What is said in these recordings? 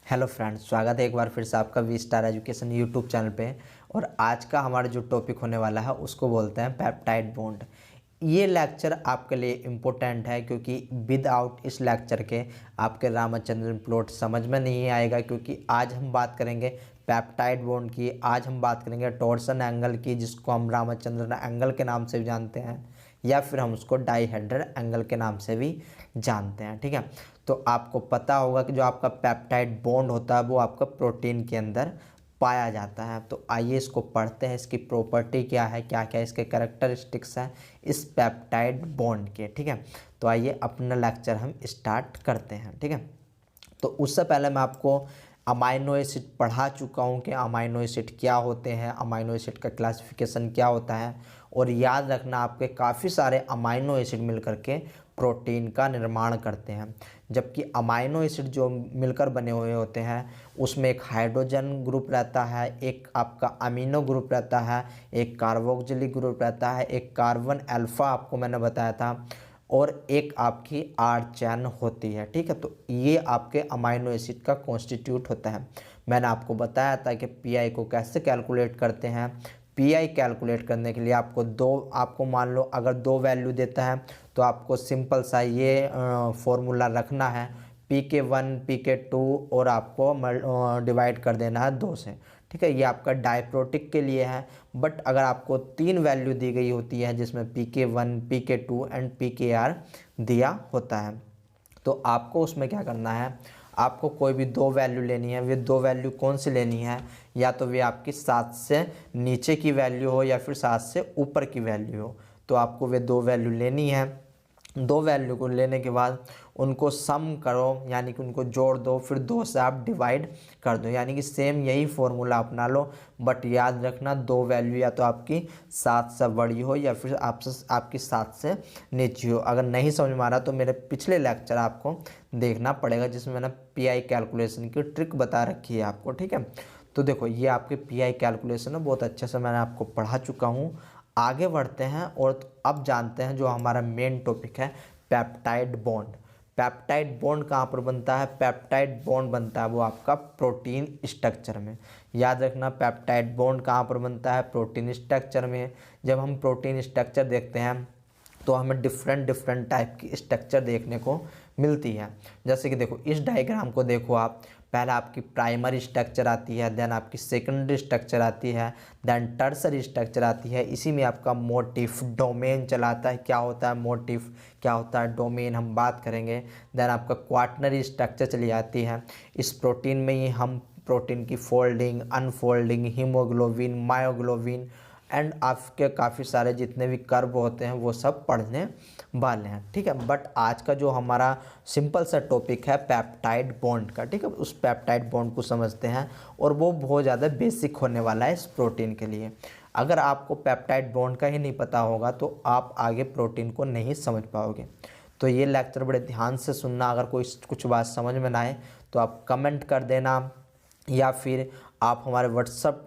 Hello friends, स्वागत है एक बार फिर से आपका V star education YouTube channel पे। और आज का हमारा जो टॉपिक होने वाला है उसको बोलते हैं पेप्टाइड बॉन्ड। ये लेक्चर आपके लिए इम्पोर्टेंट है क्योंकि विदाउट इस लेक्चर के आपके रामचंद्रन प्लॉट समझ में नहीं आएगा। क्योंकि आज हम बात करेंगे पेप्टाइड बॉन्ड की, आज हम बात करेंगे टॉर्सन एंगल की, जिसको हम रामचंद्रन एंगल के नाम से भी जानते हैं या फिर हम उसको डाईहेड्रल एंगल के नाम से भी जानते हैं। ठीक है, तो आपको पता होगा कि जो आपका पेप्टाइड बॉन्ड होता है वो आपका प्रोटीन के अंदर पाया जाता है। तो आइए इसको पढ़ते हैं, इसकी प्रॉपर्टी क्या है, क्या क्या इसके कैरेक्टरिस्टिक्स हैं इस पेप्टाइड बॉन्ड के। ठीक है, तो आइए अपना लेक्चर हम स्टार्ट करते हैं। ठीक है, तो उससे पहले मैं आपको अमाइनो एसिड पढ़ा चुका हूँ कि अमाइनो एसिड क्या होते हैं, अमाइनो एसिड का क्लासिफिकेशन क्या होता है। और याद रखना, आपके काफ़ी सारे अमाइनो एसिड मिलकर के प्रोटीन का निर्माण करते हैं। जबकि अमाइनो एसिड जो मिलकर बने हुए होते हैं उसमें एक हाइड्रोजन ग्रुप रहता है, एक आपका अमीनो ग्रुप रहता है, एक कार्बोक्सिलिक ग्रुप रहता है, एक कार्बन अल्फा आपको मैंने बताया था, और एक आपकी आर चैन होती है। ठीक है, तो ये आपके अमाइनो एसिड का कॉन्स्टिट्यूट होता है। मैंने आपको बताया था कि पीआई को कैसे कैलकुलेट करते हैं। पीआई कैलकुलेट करने के लिए आपको मान लो अगर दो वैल्यू देता है तो आपको सिंपल सा ये फॉर्मूला रखना है, PK1 PK2 और आपको डिवाइड कर देना है 2 से। ठीक है, ये आपका डायप्रोटिक के लिए है। बट अगर आपको 3 वैल्यू दी गई होती है जिसमें PK1 PK2 एंड PKR दिया होता है, तो आपको उसमें क्या करना है, आपको कोई भी 2 वैल्यू लेनी है। वे 2 वैल्यू कौन सी लेनी है, या तो वे आपकी 7 से नीचे की वैल्यू हो या फिर 7 से ऊपर की वैल्यू हो। तो आपको वे 2 वैल्यू लेनी है। 2 वैल्यू को लेने के बाद उनको सम करो, यानी कि उनको जोड़ दो, फिर 2 से आप डिवाइड कर दो, यानी कि सेम यही फॉर्मूला अपना लो। बट याद रखना 2 वैल्यू या तो आपकी 7 से बड़ी हो या फिर आपकी 7 से नीचे हो। अगर नहीं समझ में आ रहा तो मेरे पिछले लेक्चर आपको देखना पड़ेगा जिसमें मैंने पीआई कैलकुलेशन की ट्रिक बता रखी है आपको। ठीक है, तो देखो ये आपके पीआई कैलकुलेशन है, बहुत अच्छे से मैंने आपको पढ़ा चुका हूँ। आगे बढ़ते हैं और अब जानते हैं जो हमारा मेन टॉपिक है, पेप्टाइड बॉन्ड। पेप्टाइड बॉन्ड कहाँ पर बनता है, पेप्टाइड बॉन्ड बनता है वो आपका प्रोटीन स्ट्रक्चर में। याद रखना, पेप्टाइड बॉन्ड कहाँ पर बनता है, प्रोटीन स्ट्रक्चर में। जब हम प्रोटीन स्ट्रक्चर देखते हैं तो हमें डिफरेंट टाइप की स्ट्रक्चर देखने को मिलती है। जैसे कि देखो इस डायग्राम को देखो आप, पहले आपकी प्राइमरी स्ट्रक्चर आती है, देन आपकी सेकेंडरी स्ट्रक्चर आती है, देन टर्सरी स्ट्रक्चर आती है। इसी में आपका मोटिफ डोमेन चलाता है। क्या होता है मोटिफ, क्या होता है डोमेन, हम बात करेंगे। देन आपका क्वाटनरी स्ट्रक्चर चली आती है। इस प्रोटीन में ही हम प्रोटीन की folding, unfolding, haemoglobin, myoglobin and आपके काफ़ी सारे जितने भी कर्व होते हैं वो सब पढ़ने वाले हैं। ठीक है, बट आज का जो हमारा सिंपल सा टॉपिक है पेप्टाइड बॉन्ड का। ठीक है, उस पेप्टाइड बॉन्ड को समझते हैं और वो बहुत ज़्यादा बेसिक होने वाला है इस प्रोटीन के लिए। अगर आपको पेप्टाइड बॉन्ड का ही नहीं पता होगा तो आप आगे प्रोटीन को नहीं समझ पाओगे। तो ये लेक्चर बड़े ध्यान से सुनना। अगर कोई कुछ बात समझ में ना आए तो आप कमेंट कर देना, या फिर आप हमारे व्हाट्सअप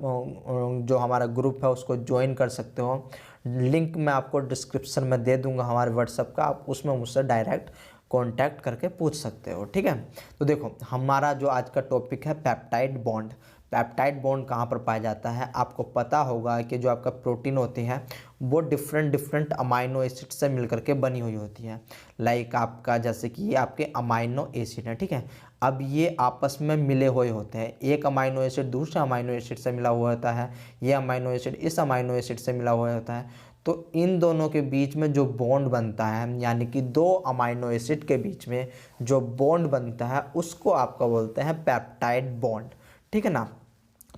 जो हमारा ग्रुप है उसको ज्वाइन कर सकते हो। लिंक मैं आपको डिस्क्रिप्शन में दे दूंगा हमारे व्हाट्सअप का, आप उसमें मुझसे डायरेक्ट कांटेक्ट करके पूछ सकते हो। ठीक है, तो देखो हमारा जो आज का टॉपिक है पेप्टाइड बॉन्ड। पेप्टाइड बॉन्ड कहाँ पर पाया जाता है, आपको पता होगा कि जो आपका प्रोटीन होती है वो डिफरेंट अमाइनो एसिड से मिलकर के बनी हुई होती है। लाइक आपका जैसे कि ये आपके अमाइनो एसिड है। ठीक है, अब ये आपस में मिले हुए होते हैं। एक अमाइनो एसिड दूसरे अमाइनो एसिड से मिला हुआ होता है, ये अमाइनो एसिड इस अमाइनो एसिड से मिला हुआ होता है। तो इन दोनों के बीच में जो बॉन्ड बनता है, यानी कि 2 अमाइनो एसिड के बीच में जो बॉन्ड बनता है उसको आपका बोलते हैं पेप्टाइड बॉन्ड। ठीक है ना,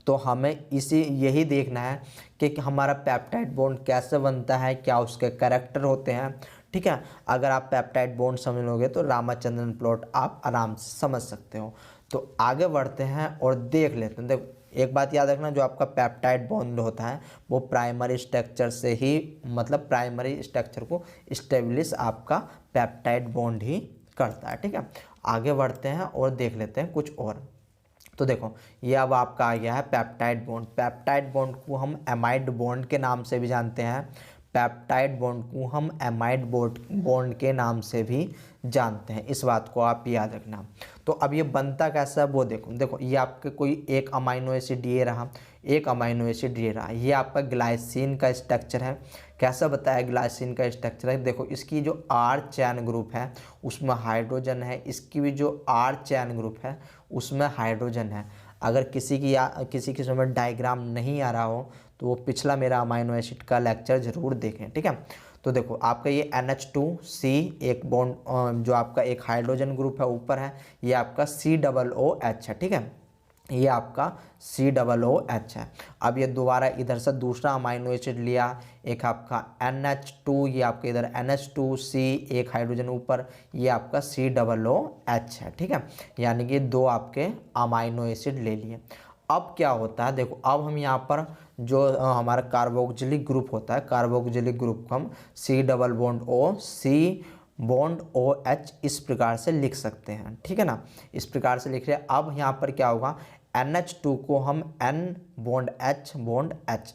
तो हमें यही देखना है कि हमारा पेप्टाइड बॉन्ड कैसे बनता है, क्या उसके कैरेक्टर होते हैं। ठीक है, अगर आप पेप्टाइड बॉन्ड समझ लोगे तो रामचंद्रन प्लॉट आप आराम से समझ सकते हो। तो आगे बढ़ते हैं और देख लेते हैं। देखो एक बात याद रखना, जो आपका पेप्टाइड बॉन्ड होता है वो प्राइमरी स्ट्रक्चर से ही, मतलब प्राइमरी स्ट्रक्चर को इस्टेब्लिश आपका पेप्टाइड बॉन्ड ही करता है। ठीक है, आगे बढ़ते हैं और देख लेते हैं कुछ और। तो देखो ये अब आपका आ गया है पेप्टाइड बॉन्ड। पेप्टाइड बॉन्ड को हम एमाइड बॉन्ड के नाम से भी जानते हैं। पेप्टाइड बॉन्ड को हम एमाइड बॉन्ड के नाम से भी जानते हैं, इस बात को आप याद रखना। तो अब ये बनता कैसा है वो देखो, देखो ये आपके कोई एक अमाइनो एसिड ये रहा, एक अमाइनो एसिड ये रहा, ये आपका ग्लाइसिन का स्ट्रक्चर है। कैसा बताया ग्लाइसिन का स्ट्रक्चर है, देखो इसकी जो R चैन ग्रुप है उसमें हाइड्रोजन है, इसकी भी जो R चैन ग्रुप है उसमें हाइड्रोजन है। अगर किसी की समझ डायग्राम नहीं आ रहा हो तो वो पिछला मेरा अमाइनो एसिड का लेक्चर ज़रूर देखें, ठीक है। तो देखो आपका ये NH2C एक बॉन्ड जो आपका एक हाइड्रोजन ग्रुप है ऊपर है, ये आपका COOH है, ठीक है, ये आपका COOH है। अब ये दोबारा इधर से दूसरा अमाइनो एसिड लिया, एक आपका NH2, ये आपका इधर NH2C एक हाइड्रोजन ऊपर, ये आपका COOH है, ठीक है। यानी कि दो आपके अमाइनो एसिड ले लिए। अब क्या होता है देखो, अब हम यहाँ पर जो हमारा कार्बोक्सिलिक ग्रुप होता है, कार्बोक्सिलिक ग्रुप को हम C+O इस प्रकार से लिख सकते हैं, ठीक है ना, इस प्रकार से लिख रहे हैं। अब यहाँ पर क्या होगा, NH2 को हम N+H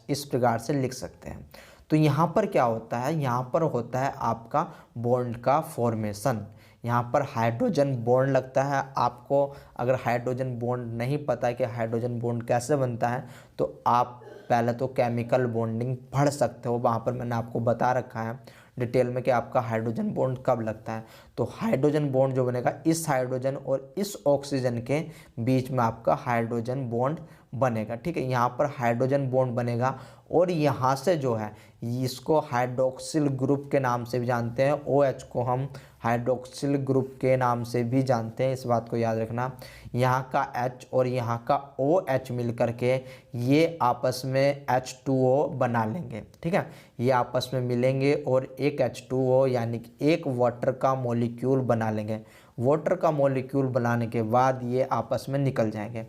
इस प्रकार से लिख सकते हैं। तो यहाँ पर क्या होता है, यहाँ पर होता है आपका बॉन्ड का फॉर्मेशन। यहाँ पर हाइड्रोजन बॉन्ड लगता है। आपको अगर हाइड्रोजन बॉन्ड नहीं पता है कि हाइड्रोजन बॉन्ड कैसे बनता है तो आप पहले तो केमिकल बॉन्डिंग पढ़ सकते हो, वहाँ पर मैंने आपको बता रखा है डिटेल में कि आपका हाइड्रोजन बॉन्ड कब लगता है। तो हाइड्रोजन बॉन्ड जो बनेगा, इस हाइड्रोजन और इस ऑक्सीजन के बीच में आपका हाइड्रोजन बॉन्ड बनेगा, ठीक है। यहाँ पर हाइड्रोजन बॉन्ड बनेगा और यहाँ से जो है इसको हाइड्रोक्सिल ग्रुप के नाम से भी जानते हैं, OH को हम हाइड्रोक्सिल ग्रुप के नाम से भी जानते हैं, इस बात को याद रखना। यहाँ का H और यहाँ का OH मिल करके ये आपस में H2O बना लेंगे, ठीक है। ये आपस में मिलेंगे और एक H2O यानी कि एक वाटर का मॉलिक्यूल बना लेंगे। वाटर का मॉलिक्यूल बनाने के बाद ये आपस में निकल जाएंगे।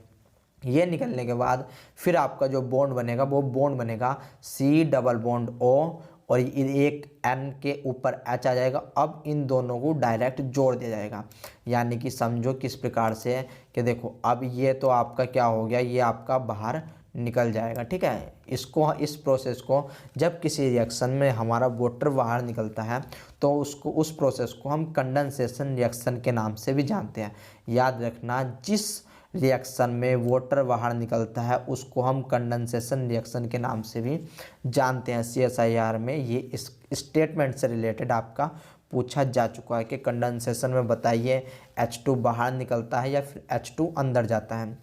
ये निकलने के बाद फिर आपका जो बॉन्ड बनेगा वो बॉन्ड बनेगा C+O और एक N के ऊपर H आ जाएगा। अब इन दोनों को डायरेक्ट जोड़ दिया जाएगा, यानी कि समझो किस प्रकार से कि देखो अब ये तो आपका क्या हो गया, ये आपका बाहर निकल जाएगा, ठीक है। इसको इस प्रोसेस को जब किसी रिएक्शन में हमारा वाटर बाहर निकलता है तो उस प्रोसेस को हम कंडेंसेशन रिएक्शन के नाम से भी जानते हैं। याद रखना, जिस रिएक्शन में वाटर बाहर निकलता है उसको हम कंडेंसेशन रिएक्शन के नाम से भी जानते हैं। CSIR में ये इस स्टेटमेंट से रिलेटेड आपका पूछा जा चुका है कि कंडेंसेशन में बताइए H2 बाहर निकलता है या फिर H2 अंदर जाता है।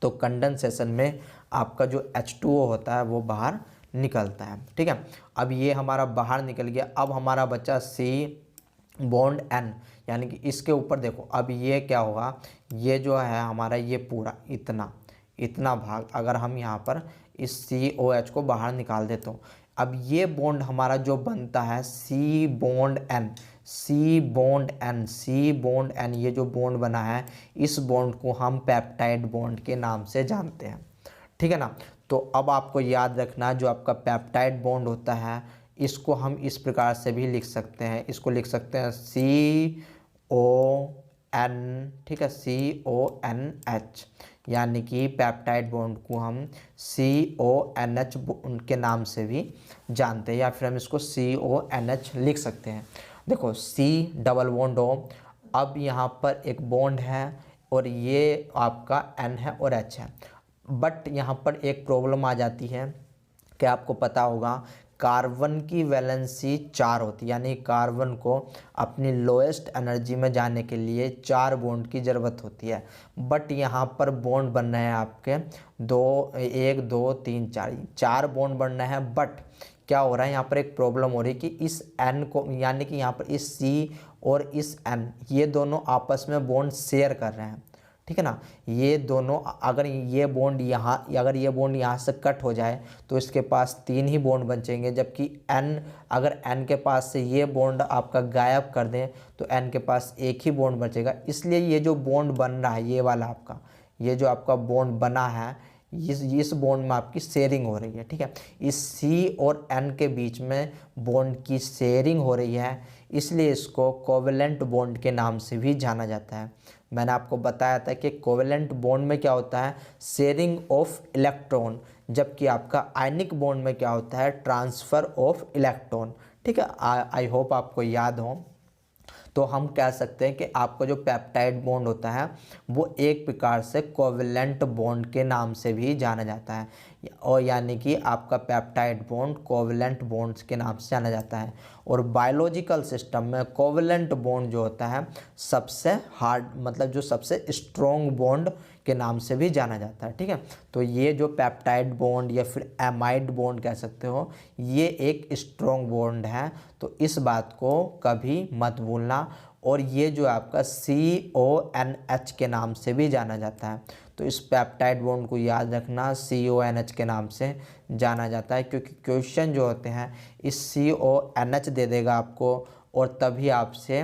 तो कंडेंसेशन में आपका जो H2O होता है वो बाहर निकलता है, ठीक है। अब ये हमारा बाहर निकल गया। अब हमारा बचा C+N, यानी कि इसके ऊपर देखो अब ये क्या होगा, ये जो है हमारा ये पूरा इतना भाग अगर हम यहाँ पर इस COH को बाहर निकाल दे तो अब ये बॉन्ड हमारा जो बनता है C+N, ये जो बॉन्ड बना है इस बॉन्ड को हम पेप्टाइड बॉन्ड के नाम से जानते हैं, ठीक है ना। तो अब आपको याद रखना, जो आपका पेप्टाइड बॉन्ड होता है इसको हम इस प्रकार से भी लिख सकते हैं, इसको लिख सकते हैं CON, ठीक है, CONH, यानी कि पेप्टाइड बॉन्ड को हम CONH के नाम से भी जानते हैं, या फिर हम इसको CONH लिख सकते हैं। देखो C+O, अब यहाँ पर एक बॉन्ड है और ये आपका N है और H है, बट यहाँ पर एक प्रॉब्लम आ जाती है कि आपको पता होगा कार्बन की वैलेंसी 4 होती है, यानी कार्बन को अपनी लोएस्ट एनर्जी में जाने के लिए 4 बॉन्ड की ज़रूरत होती है। बट यहाँ पर बॉन्ड बन रहे हैं आपके 1 2 3 4 बॉन्ड बन रहे हैं। बट क्या हो रहा है, यहाँ पर एक प्रॉब्लम हो रही है कि इस N को, यानी कि यहाँ पर इस C और इस N ये दोनों आपस में बॉन्ड शेयर कर रहे हैं, ठीक है ना। ये दोनों अगर ये बॉन्ड यहाँ से कट हो जाए तो इसके पास 3 ही बॉन्ड बचेंगे, जबकि अगर N के पास से ये बॉन्ड आपका गायब कर दें तो N के पास एक ही बॉन्ड बचेगा। इसलिए ये जो बॉन्ड बन रहा है, ये वाला आपका, ये जो आपका बॉन्ड बना है, इस बॉन्ड में आपकी शेयरिंग हो रही है, ठीक है। इस C और N के बीच में बॉन्ड की शेयरिंग हो रही है, इसलिए इसको कोवेलेंट बॉन्ड के नाम से भी जाना जाता है। मैंने आपको बताया था कि कोवेलेंट बॉन्ड में क्या होता है, शेयरिंग ऑफ इलेक्ट्रॉन, जबकि आपका आयनिक बॉन्ड में क्या होता है, ट्रांसफ़र ऑफ इलेक्ट्रॉन, ठीक है। आई होप आपको याद हो। तो हम कह सकते हैं कि आपका जो पेप्टाइड बॉन्ड होता है वो एक प्रकार से कोवेलेंट बॉन्ड के नाम से भी जाना जाता है, और यानी कि आपका पेप्टाइड बॉन्ड कोवेलेंट बॉन्ड्स के नाम से जाना जाता है। और बायोलॉजिकल सिस्टम में कोवेलेंट बॉन्ड जो होता है सबसे हार्ड, मतलब जो सबसे स्ट्रॉन्ग बॉन्ड के नाम से भी जाना जाता है। ठीक है, तो ये जो पेप्टाइड बॉन्ड या फिर एमाइड बॉन्ड कह सकते हो, ये एक स्ट्रॉन्ग बॉन्ड है, तो इस बात को कभी मत भूलना। और ये जो आपका CONH के नाम से भी जाना जाता है, तो इस पेप्टाइड बॉन्ड को याद रखना, CONH के नाम से जाना जाता है, क्योंकि क्वेश्चन जो होते हैं इस CONH दे देगा आपको, और तभी आपसे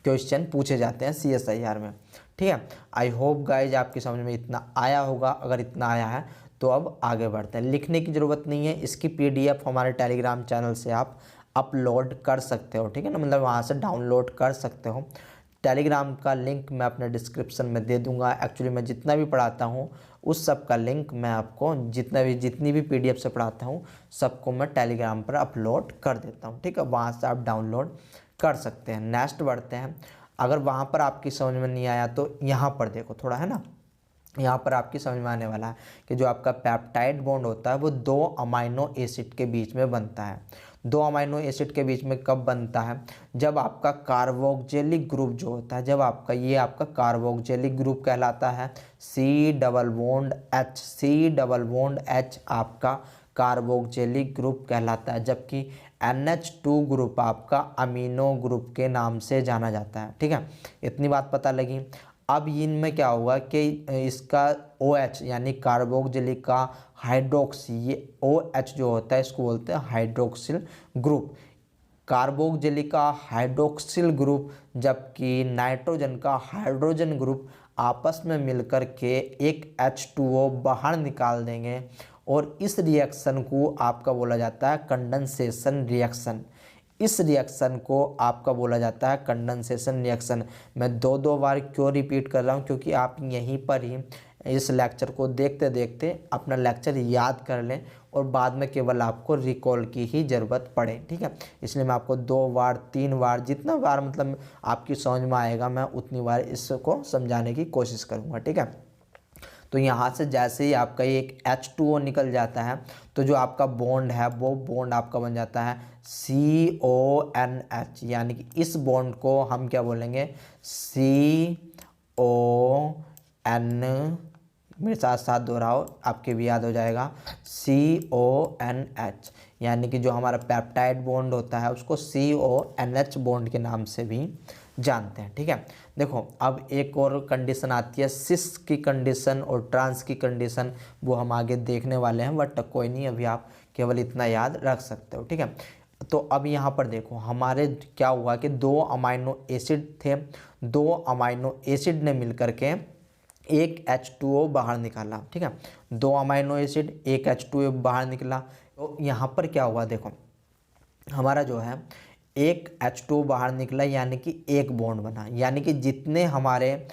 क्वेश्चन पूछे जाते हैं CSIR में। ठीक है, आई होप गाइज आपकी समझ में इतना आया होगा। अगर इतना आया है तो अब आगे बढ़ते हैं। लिखने की ज़रूरत नहीं है, इसकी PDF हमारे टेलीग्राम चैनल से आप अपलोड कर सकते हो। ठीक है ना, मतलब वहाँ से डाउनलोड कर सकते हो। टेलीग्राम का लिंक मैं अपने डिस्क्रिप्शन में दे दूंगा। एक्चुअली मैं जितना भी पढ़ाता हूँ उस सब का लिंक मैं आपको जितनी भी PDF से पढ़ाता हूँ सबको मैं टेलीग्राम पर अपलोड कर देता हूँ। ठीक है, वहाँ से आप डाउनलोड कर सकते हैं। नेक्स्ट बढ़ते हैं। अगर वहाँ पर आपकी समझ में नहीं आया तो यहाँ पर देखो थोड़ा, है ना, यहाँ पर आपकी समझ में आने वाला है कि जो आपका पेप्टाइड बॉन्ड होता है वो 2 अमाइनो एसिड के बीच में बनता है। 2 अमाइनो एसिड के बीच में कब बनता है? जब आपका कार्बोक्जिलिक ग्रुप जो होता है, जब आपका ये आपका कार्बोक्जिलिक ग्रुप कहलाता है, C डबल बॉन्ड H आपका कार्बोक्जिलिक ग्रुप कहलाता है, जबकि NH2 ग्रुप आपका अमीनो ग्रुप के नाम से जाना जाता है। ठीक है, इतनी बात पता लगी। अब इनमें क्या होगा कि इसका OH यानी कार्बोक्जिलिक का हाइड्रोक्सी, ये OH जो होता है इसको बोलते हैं हाइड्रोक्सिल ग्रुप, कार्बोक्जिलिक का हाइड्रोक्सिल ग्रुप, जबकि नाइट्रोजन का हाइड्रोजन ग्रुप आपस में मिलकर के एक H2O बाहर निकाल देंगे, और इस रिएक्शन को आपका बोला जाता है कंडेंसेशन रिएक्शन। इस रिएक्शन को आपका बोला जाता है कंडेंसेशन रिएक्शन। मैं दो बार क्यों रिपीट कर रहा हूँ, क्योंकि आप यहीं पर ही इस लेक्चर को देखते देखते अपना लेक्चर याद कर लें और बाद में केवल आपको रिकॉल की ही ज़रूरत पड़े। ठीक है, इसलिए मैं आपको 2 बार 3 बार जितना बार मतलब आपकी समझ में आएगा मैं उतनी बार इसको समझाने की कोशिश करूँगा। ठीक है, तो यहाँ से जैसे ही आपका एक H2O निकल जाता है तो जो आपका बॉन्ड है वो बॉन्ड आपका बन जाता है CONH, यानी कि इस बॉन्ड को हम क्या बोलेंगे, CON, मेरे साथ साथ दोहराओ आपके भी याद हो जाएगा, CONH, यानी कि जो हमारा पेप्टाइड बॉन्ड होता है उसको CONH बॉन्ड के नाम से भी जानते हैं। ठीक है, देखो अब एक और कंडीशन आती है सिस की कंडीशन और ट्रांस की कंडीशन, वो हम आगे देखने वाले हैं, बट कोई नहीं, अभी आप केवल इतना याद रख सकते हो। ठीक है, तो अब यहाँ पर देखो हमारे क्या हुआ कि 2 अमाइनो एसिड थे, 2 अमाइनो एसिड ने मिलकर के एक H2O बाहर निकाला। ठीक है, 2 अमाइनो एसिड एक H2O बाहर निकला, तो यहाँ पर क्या हुआ, देखो हमारा जो है एक H2O बाहर निकला, यानी कि एक बॉन्ड बना, यानी कि जितने हमारे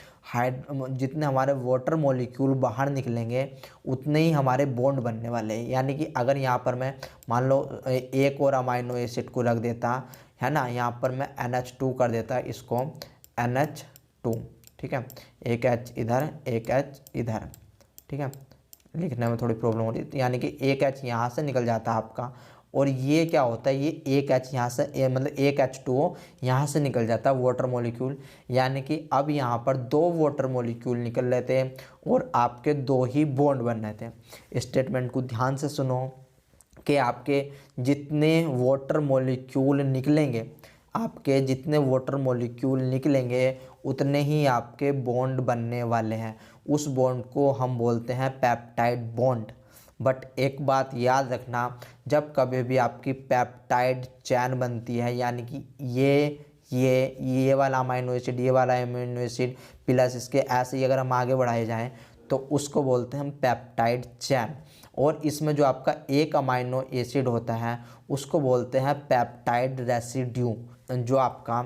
वाटर मॉलिक्यूल बाहर निकलेंगे उतने ही हमारे बॉन्ड बनने वाले हैं। यानी कि अगर यहाँ पर मैं मान लो एक और अमाइनो एसिड को रख देता है ना, यहाँ पर मैं NH2 कर देता, इसको NH2। ठीक है, एक H इधर एक H इधर। ठीक है, लिखने में थोड़ी प्रॉब्लम हो रही है, यानी कि एक H यहाँ से निकल जाता है आपका, और ये क्या होता है, ये एक H यहाँ से मतलब एक H2O यहाँ से निकल जाता है वाटर मॉलिक्यूल, यानी कि अब यहाँ पर 2 वाटर मॉलिक्यूल निकल रहे थे और आपके 2 ही बॉन्ड बन रहे थे। स्टेटमेंट को ध्यान से सुनो कि आपके जितने वाटर मॉलिक्यूल निकलेंगे, आपके जितने वाटर मॉलिक्यूल निकलेंगे उतने ही आपके बॉन्ड बनने वाले हैं। उस बॉन्ड को हम बोलते हैं पेप्टाइड बॉन्ड। बट एक बात याद रखना, जब कभी भी आपकी पेप्टाइड चैन बनती है, यानी कि ये वाला अमाइनो एसिड, ये वाला अमाइनो एसिड प्लस इसके ऐसे ही अगर हम आगे बढ़ाए जाएं तो उसको बोलते हैं हम पेप्टाइड चैन। और इसमें जो आपका एक अमाइनो एसिड होता है उसको बोलते हैं पेप्टाइड रेसिड्यू। जो आपका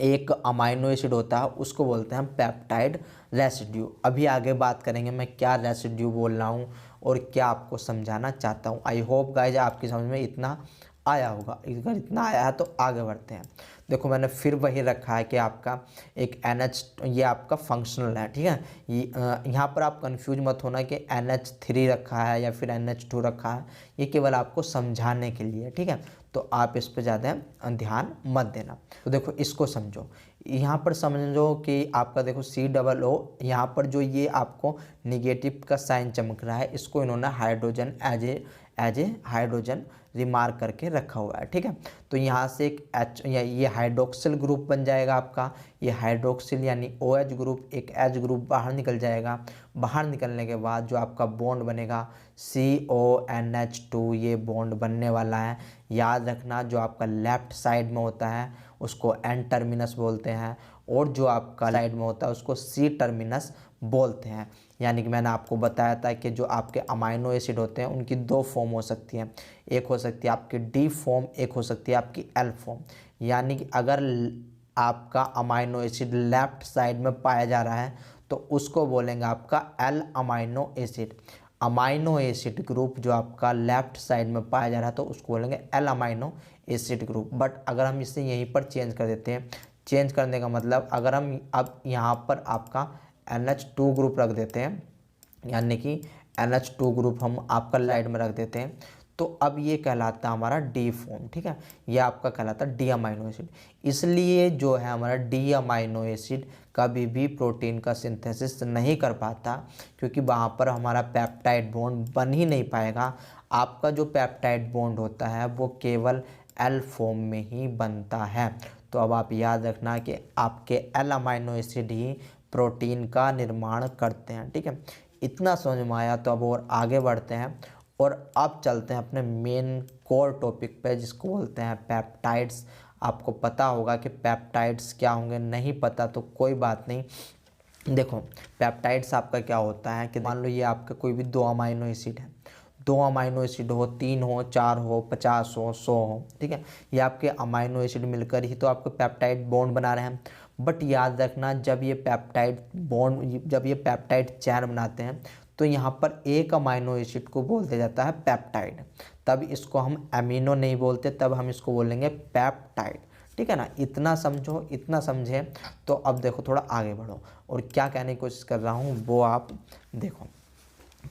एक अमाइनो एसिड होता है उसको बोलते हैं पेप्टाइड रेसिड्यू। अभी आगे बात करेंगे मैं क्या रेसिड्यू बोल रहा हूँ और क्या आपको समझाना चाहता हूँ। आई होप गाइज आपकी समझ में इतना आया होगा। अगर इतना आया है तो आगे बढ़ते हैं। देखो मैंने फिर वही रखा है कि आपका एक NH, ये आपका फंक्शनल है, ठीक है। यहाँ पर आप कंफ्यूज मत होना कि NH3 रखा है या फिर NH2 रखा है, ये केवल आपको समझाने के लिए, ठीक है। तो आप इस पर ज़्यादा ध्यान मत देना। तो देखो इसको समझो, यहाँ पर समझो कि आपका देखो COO, यहाँ पर जो ये आपको निगेटिव का साइन चमक रहा है, इसको इन्होंने hydrogen as a hydrogen remark करके रखा हुआ है, ठीक है। तो यहाँ से एक H या ये हाइड्रोक्सिल ग्रुप बन जाएगा आपका, ये हाइड्रोक्सिल यानी OH ग्रुप, एक H ग्रुप बाहर निकल जाएगा। बाहर निकलने के बाद जो आपका बॉन्ड बनेगा CONH2, ये बॉन्ड बनने वाला है। याद रखना जो आपका लेफ्ट साइड में होता है उसको N टर्मिनस बोलते हैं, और जो आपका साइड में होता है उसको C टर्मिनस बोलते हैं। यानी कि मैंने आपको बताया था कि जो आपके अमाइनो एसिड होते हैं उनकी दो फॉर्म हो सकती हैं, एक हो सकती है आपकी D फॉर्म, एक हो सकती है आपकी L फॉर्म। यानी कि अगर आपका अमाइनो एसिड लेफ्ट साइड में पाया जा रहा है तो उसको बोलेंगे आपका L amino acid. Amino acid group जो आपका लेफ्ट साइड में पाया जा रहा है तो उसको बोलेंगे L amino acid group. But अगर हम इसे यहीं पर चेंज कर देते हैं, चेंज करने का मतलब अगर हम अब यहाँ पर आपका NH2 ग्रुप रख देते हैं, यानी कि NH2 ग्रुप हम आपका लाइड में रख देते हैं, तो अब ये कहलाता है हमारा D फॉर्म, ठीक है। ये आपका कहलाता है D अमाइनो एसिड। इसलिए जो है हमारा D अमाइनो एसिड कभी भी प्रोटीन का सिंथेसिस नहीं कर पाता, क्योंकि वहाँ पर हमारा पेप्टाइड बॉन्ड बन ही नहीं पाएगा। आपका जो पेप्टाइड बॉन्ड होता है वो केवल L फॉर्म में ही बनता है। तो अब आप याद रखना कि आपके L अमाइनो एसिड ही प्रोटीन का निर्माण करते हैं, ठीक है। इतना समझ में आया। तो अब और आगे बढ़ते हैं और अब चलते हैं अपने मेन कोर टॉपिक पे, जिसको बोलते हैं पेप्टाइड्स। आपको पता होगा कि पेप्टाइड्स क्या होंगे, नहीं पता तो कोई बात नहीं। देखो पेप्टाइड्स आपका क्या होता है कि मान लो ये आपका कोई भी 2 अमाइनो एसिड है, 2 अमाइनो एसिड हो, 3 हो, 4 हो, 50 हो, 100 हो, ठीक है। ये आपके अमाइनो एसिड मिलकर ही तो आपको पेप्टाइड बॉन्ड बना रहे हैं। बट याद रखना जब ये पेप्टाइड चैन बनाते हैं तो यहाँ पर एक अमाइनो एसिड को बोल दिया जाता है पेप्टाइड। तब इसको हम अमीनो नहीं बोलते, तब हम इसको बोलेंगे पेप्टाइड, ठीक है ना। इतना समझो, इतना समझे। तो अब देखो थोड़ा आगे बढ़ो और क्या कहने की कोशिश कर रहा हूँ वो आप देखो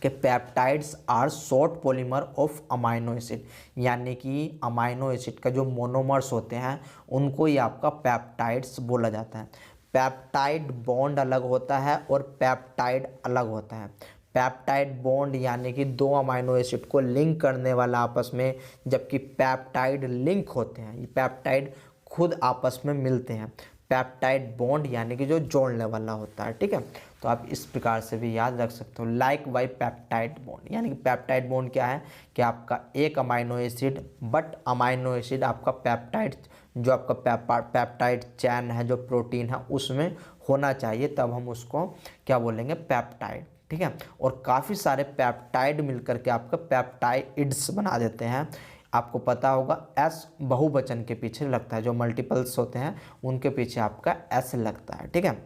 कि peptides are short polymer of amino acid, यानी कि अमाइनो एसिड का जो मोनोमर्स होते हैं उनको ही आपका पेप्टाइड्स बोला जाता है। पेप्टाइड बॉन्ड अलग होता है और पेप्टाइड अलग होता है। पेप्टाइड बॉन्ड यानी कि 2 अमाइनो एसिड को लिंक करने वाला आपस में, जबकि पेप्टाइड लिंक होते हैं, ये पेप्टाइड खुद आपस में मिलते हैं। पेप्टाइड बॉन्ड यानी कि जो जोड़ने वाला होता है, ठीक है। तो आप इस प्रकार से भी याद रख सकते हो। लाइक बाई पेप्टाइड बॉन्ड, यानी कि पेप्टाइड बॉन्ड क्या है कि आपका एक amino acid, but amino acid आपका पेप्टाइड, जो आपका पेप्टाइड चैन है जो प्रोटीन है उसमें होना चाहिए, तब हम उसको क्या बोलेंगे पेप्टाइड, ठीक है। और काफ़ी सारे पेप्टाइड मिलकर के आपका पेप्टाइड्स बना देते हैं। आपको पता होगा S बहुवचन के पीछे लगता है, जो मल्टीपल्स होते हैं उनके पीछे आपका S लगता है, ठीक है।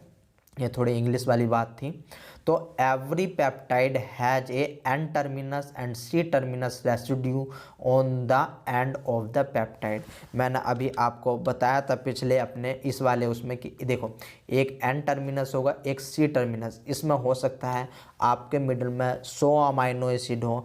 ये थोड़ी इंग्लिश वाली बात थी। तो every peptide has a N terminus and C terminus residue on the end of the peptide. मैंने अभी आपको बताया था पिछले अपने इस वाले उसमें कि देखो एक N टर्मिनस होगा, एक C टर्मिनस। इसमें हो सकता है आपके मिडिल में 100 अमाइनो एसिड हो।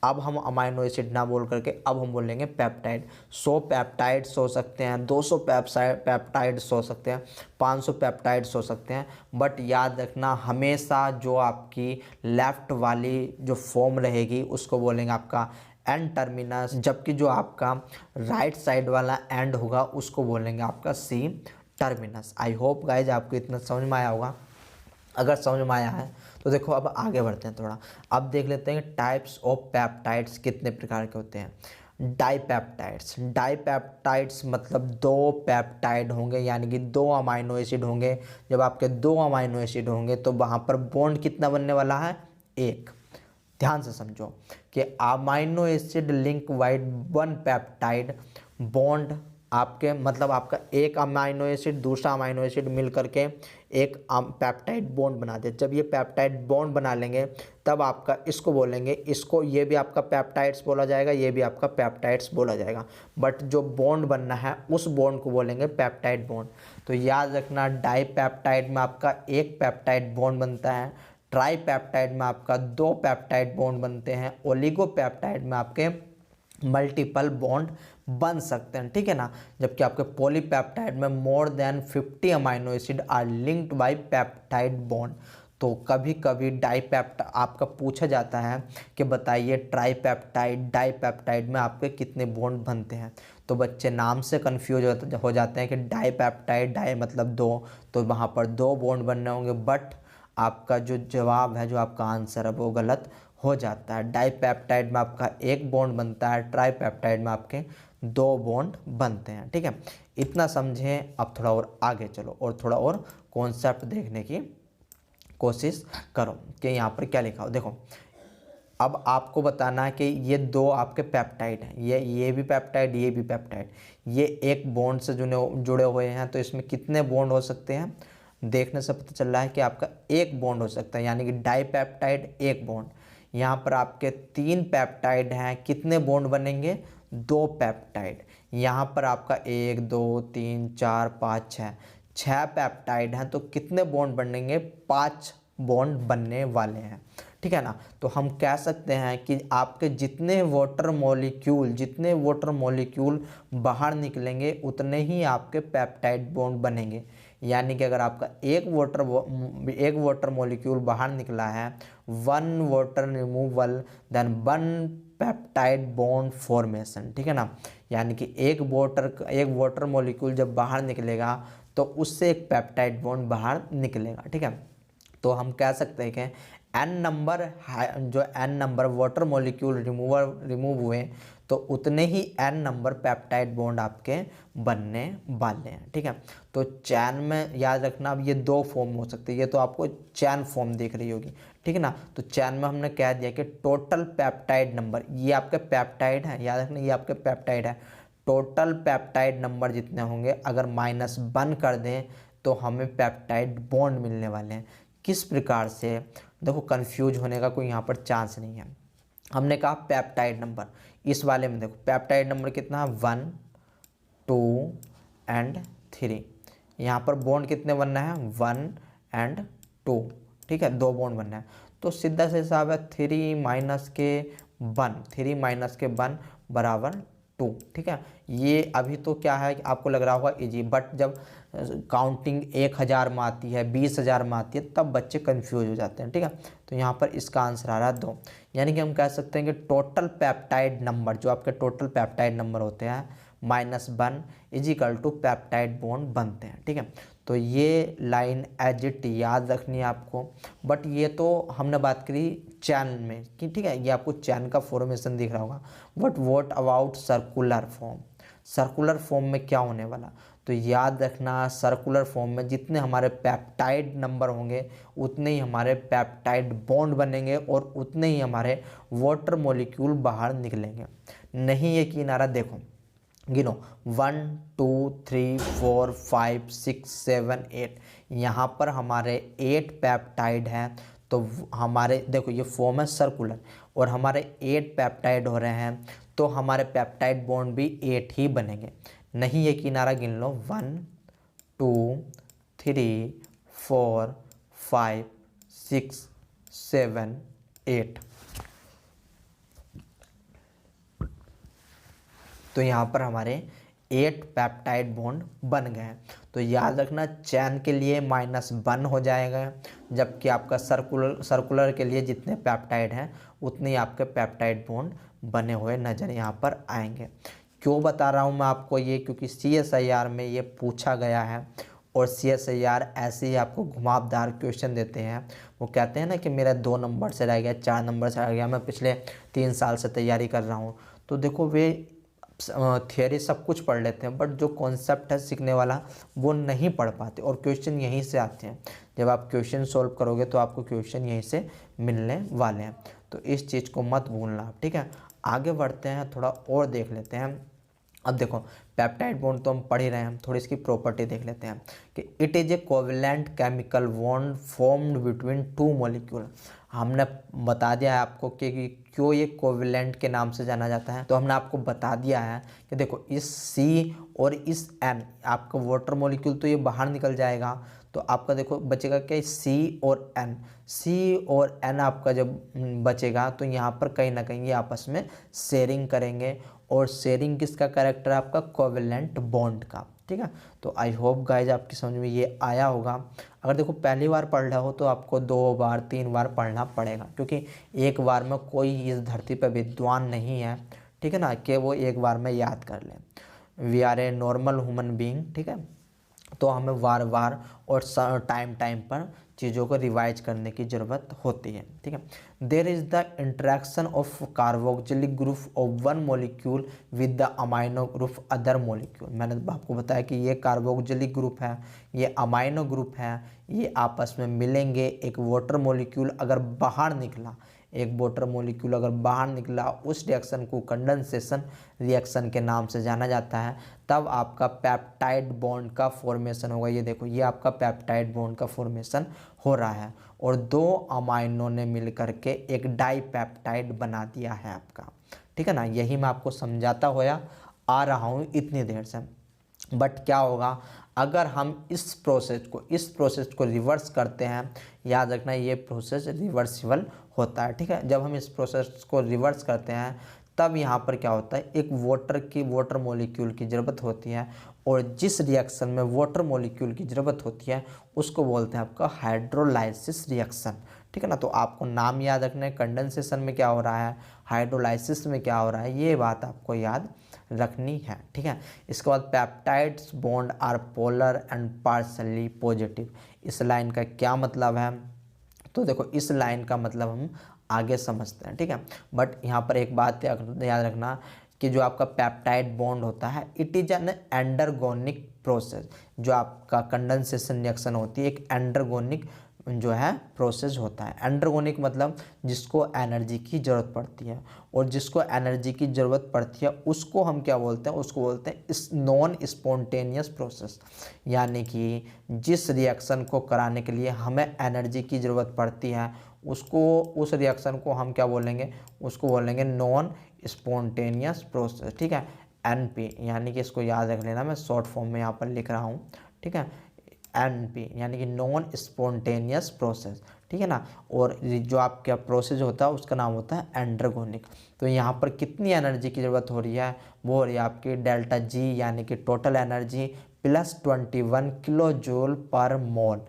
अब हम अमाइनो एसिड ना बोल करके अब हम बोलेंगे पेप्टाइड। 100 पेप्टाइड्स हो सकते हैं, 200 पेप्टाइड्स हो सकते हैं, 500 पेप्टाइड्स हो सकते हैं। बट याद रखना हमेशा जो आपकी लेफ़्ट वाली जो फॉर्म रहेगी उसको बोलेंगे आपका एन टर्मिनस, जबकि जो आपका राइट साइड वाला एंड होगा उसको बोलेंगे आपका C terminus. I hope guys आपको इतना समझ में आया होगा। अगर समझ में आया है तो देखो अब आगे बढ़ते हैं थोड़ा। अब देख लेते हैं टाइप्स ऑफ पेप्टाइड्स कितने प्रकार के होते हैं। डाइपेप्टाइड्स, डाइपेप्टाइड्स मतलब 2 पेप्टाइड होंगे, यानी कि 2 अमाइनो एसिड होंगे। जब आपके 2 अमाइनो एसिड होंगे तो वहाँ पर बॉन्ड कितना बनने वाला है, 1। ध्यान से समझो कि amino acid link wide 1 peptide bond, आपके मतलब आपका एक अमाइनो एसिड दूसरा अमाइनो एसिड मिल करके एक पेप्टाइड बॉन्ड बना दे। जब ये पेप्टाइड बॉन्ड बना लेंगे तब आपका इसको बोलेंगे, इसको ये भी आपका पेप्टाइड्स बोला जाएगा, ये भी आपका पेप्टाइड्स बोला जाएगा, बट जो बॉन्ड बनना है उस बॉन्ड को बोलेंगे पेप्टाइड बॉन्ड। तो याद रखना, डाईपेप्टाइड में आपका एक पेप्टाइड बॉन्ड बनता है, ट्राईपेप्टाइड में आपका 2 पेप्टाइड बॉन्ड बनते हैं, ओलिगोपेप्टाइड में आपके मल्टीपल बॉन्ड बन सकते हैं, ठीक है ना। जबकि आपके पॉलीपेप्टाइड में more than 50 amino acid are linked by peptide bond. तो कभी कभी डाईपेप्टाइड आपका पूछा जाता है कि बताइए ट्राईपेप्टाइड डाईपेप्टाइड में आपके कितने बॉन्ड बनते हैं। तो बच्चे नाम से कंफ्यूज हो जाते हैं कि डाईपेप्टाइड, डाई मतलब 2, तो वहाँ पर 2 बॉन्ड बनने होंगे, बट आपका जो जवाब है, जो आपका आंसर है, वो गलत हो जाता है। डाईपेप्टाइड में आपका 1 बॉन्ड बनता है, ट्राईपेप्टाइड में आपके 2 बॉन्ड बनते हैं, ठीक है। इतना समझें। अब थोड़ा और आगे चलो और थोड़ा और कॉन्सेप्ट देखने की कोशिश करो कि यहाँ पर क्या लिखा हो। देखो, अब आपको बताना है कि ये 2 आपके पेप्टाइड हैं, ये भी पेप्टाइड, ये भी पेप्टाइड, ये एक बॉन्ड से जुड़े हुए हैं, तो इसमें कितने बॉन्ड हो सकते हैं। देखने से पता चल रहा है कि आपका 1 बॉन्ड हो सकता है, यानी कि डाईपेप्टाइड 1 बॉन्ड। यहाँ पर आपके 3 पेप्टाइड हैं, कितने बॉन्ड बनेंगे, 2 पेप्टाइड। यहाँ पर आपका 1 2 3 4 5 6 पेप्टाइड हैं, तो कितने बॉन्ड बनेंगे, 5 बॉन्ड बनने वाले हैं, ठीक है ना। तो हम कह सकते हैं कि आपके जितने वाटर मॉलिक्यूल बाहर निकलेंगे उतने ही आपके पेप्टाइड बॉन्ड बनेंगे। यानी कि अगर आपका एक वाटर मॉलिक्यूल बाहर निकला है, 1 water removal then 1 peptide bond formation, ठीक है ना। यानी कि एक वाटर मॉलिक्यूल जब बाहर निकलेगा तो उससे एक पेप्टाइड बॉन्ड बाहर निकलेगा, ठीक है। तो हम कह सकते हैं कि n number water molecule remove हुए तो उतने ही n नंबर पेप्टाइड बॉन्ड आपके बनने वाले हैं, ठीक है। तो चैन में याद रखना, अब ये 2 फॉर्म हो सकते हैं, ये तो आपको चैन फॉर्म दिख रही होगी, ठीक है ना। तो चैन में हमने कह दिया कि टोटल पेप्टाइड नंबर, ये आपके पेप्टाइड है, याद रखना ये आपके पेप्टाइड है, टोटल पेप्टाइड नंबर जितने होंगे अगर -1 कर दें तो हमें पेप्टाइड बॉन्ड मिलने वाले हैं। किस प्रकार से, देखो कंफ्यूज होने का कोई यहाँ पर चांस नहीं है। हमने कहा पेप्टाइड नंबर, इस वाले में देखो पेप्टाइड नंबर कितना है, 1 2 एंड 3। यहाँ पर बॉन्ड कितने बनना है, 1 एंड 2, ठीक है, 2 बॉन्ड बनना है। तो सीधा से हिसाब है 3 - 1 बराबर 2, ठीक है। ये अभी तो क्या है कि आपको लग रहा होगा इजी, बट जब काउंटिंग 1000 में आती है, 20,000 में आती है, तब बच्चे कंफ्यूज हो जाते हैं, ठीक है। तो यहाँ पर इसका आंसर आ रहा है 2। यानी कि हम कह सकते हैं कि टोटल पेप्टाइड नंबर, जो आपके टोटल पेप्टाइड नंबर होते हैं, -1 इजिकल टू पेप्टाइड बॉन्ड बनते हैं, ठीक है। तो ये लाइन एज इट याद रखनी है आपको। बट ये तो हमने बात करी चैन में कि, ठीक है, ये आपको चैन का फॉर्मेशन दिख रहा होगा, but what about circular form, circular form में क्या होने वाला। तो याद रखना, सर्कुलर फॉर्म में जितने हमारे पेप्टाइड नंबर होंगे उतने ही हमारे पेप्टाइड बॉन्ड बनेंगे और उतने ही हमारे वाटर मॉलिक्यूल बाहर निकलेंगे। नहीं यकीन आ रहा, देखो गिनो 1 2 3 4 5 6 7 8, यहाँ पर हमारे 8 पेप्टाइड हैं। तो हमारे देखो ये फॉर्म है सर्कुलर और हमारे 8 पेप्टाइड हो रहे हैं, तो हमारे पेप्टाइड बॉन्ड भी 8 ही बनेंगे। नहीं यकीन आ रहा, गिन लो 1 2 3 4 5 6 7 8। तो यहाँ पर हमारे 8 पेप्टाइड बॉन्ड बन गए हैं। तो याद रखना, चैन के लिए -1 हो जाएगा, जबकि आपका सर्कुलर के लिए जितने पेप्टाइड हैं उतने आपके पेप्टाइड बॉन्ड बने हुए नज़र यहाँ पर आएंगे। क्यों बता रहा हूँ मैं आपको ये, क्योंकि CSIR में ये पूछा गया है और CSIR ऐसे ही आपको घुमावदार क्वेश्चन देते हैं। वो कहते हैं ना कि मेरा 2 नंबर से रह गया, 4 नंबर से रह गया, मैं पिछले 3 साल से तैयारी कर रहा हूँ। तो देखो वे थियरी सब कुछ पढ़ लेते हैं, बट जो कॉन्सेप्ट है सीखने वाला वो नहीं पढ़ पाते, और क्वेश्चन यहीं से आते हैं। जब आप क्वेश्चन सॉल्व करोगे तो आपको क्वेश्चन यहीं से मिलने वाले हैं। तो इस चीज़ को मत भूलना, ठीक है। आगे बढ़ते हैं, थोड़ा और देख लेते हैं अब देखो पेप्टाइड बॉन्ड तो हम पढ़ ही रहे हैं, हम थोड़ी इसकी प्रॉपर्टी देख लेते हैं कि it is a covalent chemical bond formed between two molecule. हमने बता दिया है आपको कि क्यों ये कोवलेंट के नाम से जाना जाता है, तो हमने आपको बता दिया है कि देखो इस C और इस N, आपका वाटर मॉलिक्यूल तो ये बाहर निकल जाएगा, तो आपका देखो बचेगा क्या, C और N। C और N आपका जब बचेगा तो यहाँ पर कहीं ना कहीं ये आपस में शेयरिंग करेंगे, और शेयरिंग किसका कैरेक्टर है, आपका कोवेलेंट बॉन्ड का। ठीक है, तो आई होप गाइज आपकी समझ में ये आया होगा। अगर देखो पहली बार पढ़ रहे हो तो आपको 2 बार 3 बार पढ़ना पड़ेगा, क्योंकि एक बार में कोई इस धरती पर विद्वान नहीं है, ठीक है ना, कि वो एक बार में याद कर ले। We are a normal human being, ठीक है, तो हमें बार बार और टाइम टाइम पर चीज़ों को रिवाइज करने की ज़रूरत होती है। ठीक है, there is the interaction of carboxylic group of one molecule with the amino group other molecule. मैंने आपको बताया कि ये कार्बोक्सिलिक ग्रुप है, ये अमाइनो ग्रुप है, ये आपस में मिलेंगे। एक वाटर मॉलिक्यूल अगर बाहर निकला, एक वाटर मॉलिक्यूल अगर बाहर निकला, उस रिएक्शन को कंडेंसेशन रिएक्शन के नाम से जाना जाता है। तब आपका पेप्टाइड बॉन्ड का फॉर्मेशन होगा। ये देखो, ये आपका पेप्टाइड बॉन्ड का फॉर्मेशन हो रहा है, और 2 अमाइनो ने मिल करके एक डाईपेप्टाइड बना दिया है आपका। ठीक है ना, यही मैं आपको समझाता हुआ आ रहा हूँ इतनी देर से। बट क्या होगा अगर हम इस प्रोसेस को रिवर्स करते हैं, याद रखना ये प्रोसेस रिवर्सिबल होता है। ठीक है, जब हम इस प्रोसेस को रिवर्स करते हैं तब यहाँ पर क्या होता है, एक वाटर मॉलिक्यूल की ज़रूरत होती है, और जिस रिएक्शन में वाटर मॉलिक्यूल की ज़रूरत होती है उसको बोलते हैं आपका हाइड्रोलाइसिस रिएक्शन। ठीक है ना, तो आपको नाम याद रखना है, कंडेंसेशन में क्या हो रहा है, हाइड्रोलाइसिस में क्या हो रहा है, ये बात आपको याद रखनी है। ठीक है, इसके बाद peptides bond are polar and partially positive. इस लाइन का क्या मतलब है, तो देखो इस लाइन का मतलब हम आगे समझते हैं। ठीक है, बट यहाँ पर एक बात याद रखना कि जो आपका पेप्टाइड बॉन्ड होता है, it is an endergonic process. जो आपका कंडेंसेशन रिएक्शन होती है एक एंडरगोनिक जो है प्रोसेस होता है। एंडरगोनिक मतलब जिसको एनर्जी की ज़रूरत पड़ती है, और जिसको एनर्जी की ज़रूरत पड़ती है उसको हम क्या बोलते हैं, उसको बोलते हैं इस नॉन स्पॉन्टेनियस प्रोसेस। यानी कि जिस रिएक्शन को कराने के लिए हमें एनर्जी की ज़रूरत पड़ती है उस रिएक्शन को हम क्या बोलेंगे, उसको बोलेंगे नॉन स्पॉन्टेनियस प्रोसेस। ठीक है, NP, यानी कि इसको याद रख लेना, मैं शॉर्ट फॉर्म में यहाँ पर लिख रहा हूँ। ठीक है, NP यानी कि नॉन स्पॉन्टेनियस प्रोसेस। ठीक है ना, और जो आपका प्रोसेस होता है उसका नाम होता है एंडरगोनिक। तो यहाँ पर कितनी एनर्जी की ज़रूरत हो रही है, वो हो रही है आपकी डेल्टा G, यानी कि total energy plus 21 kilo joule per mole.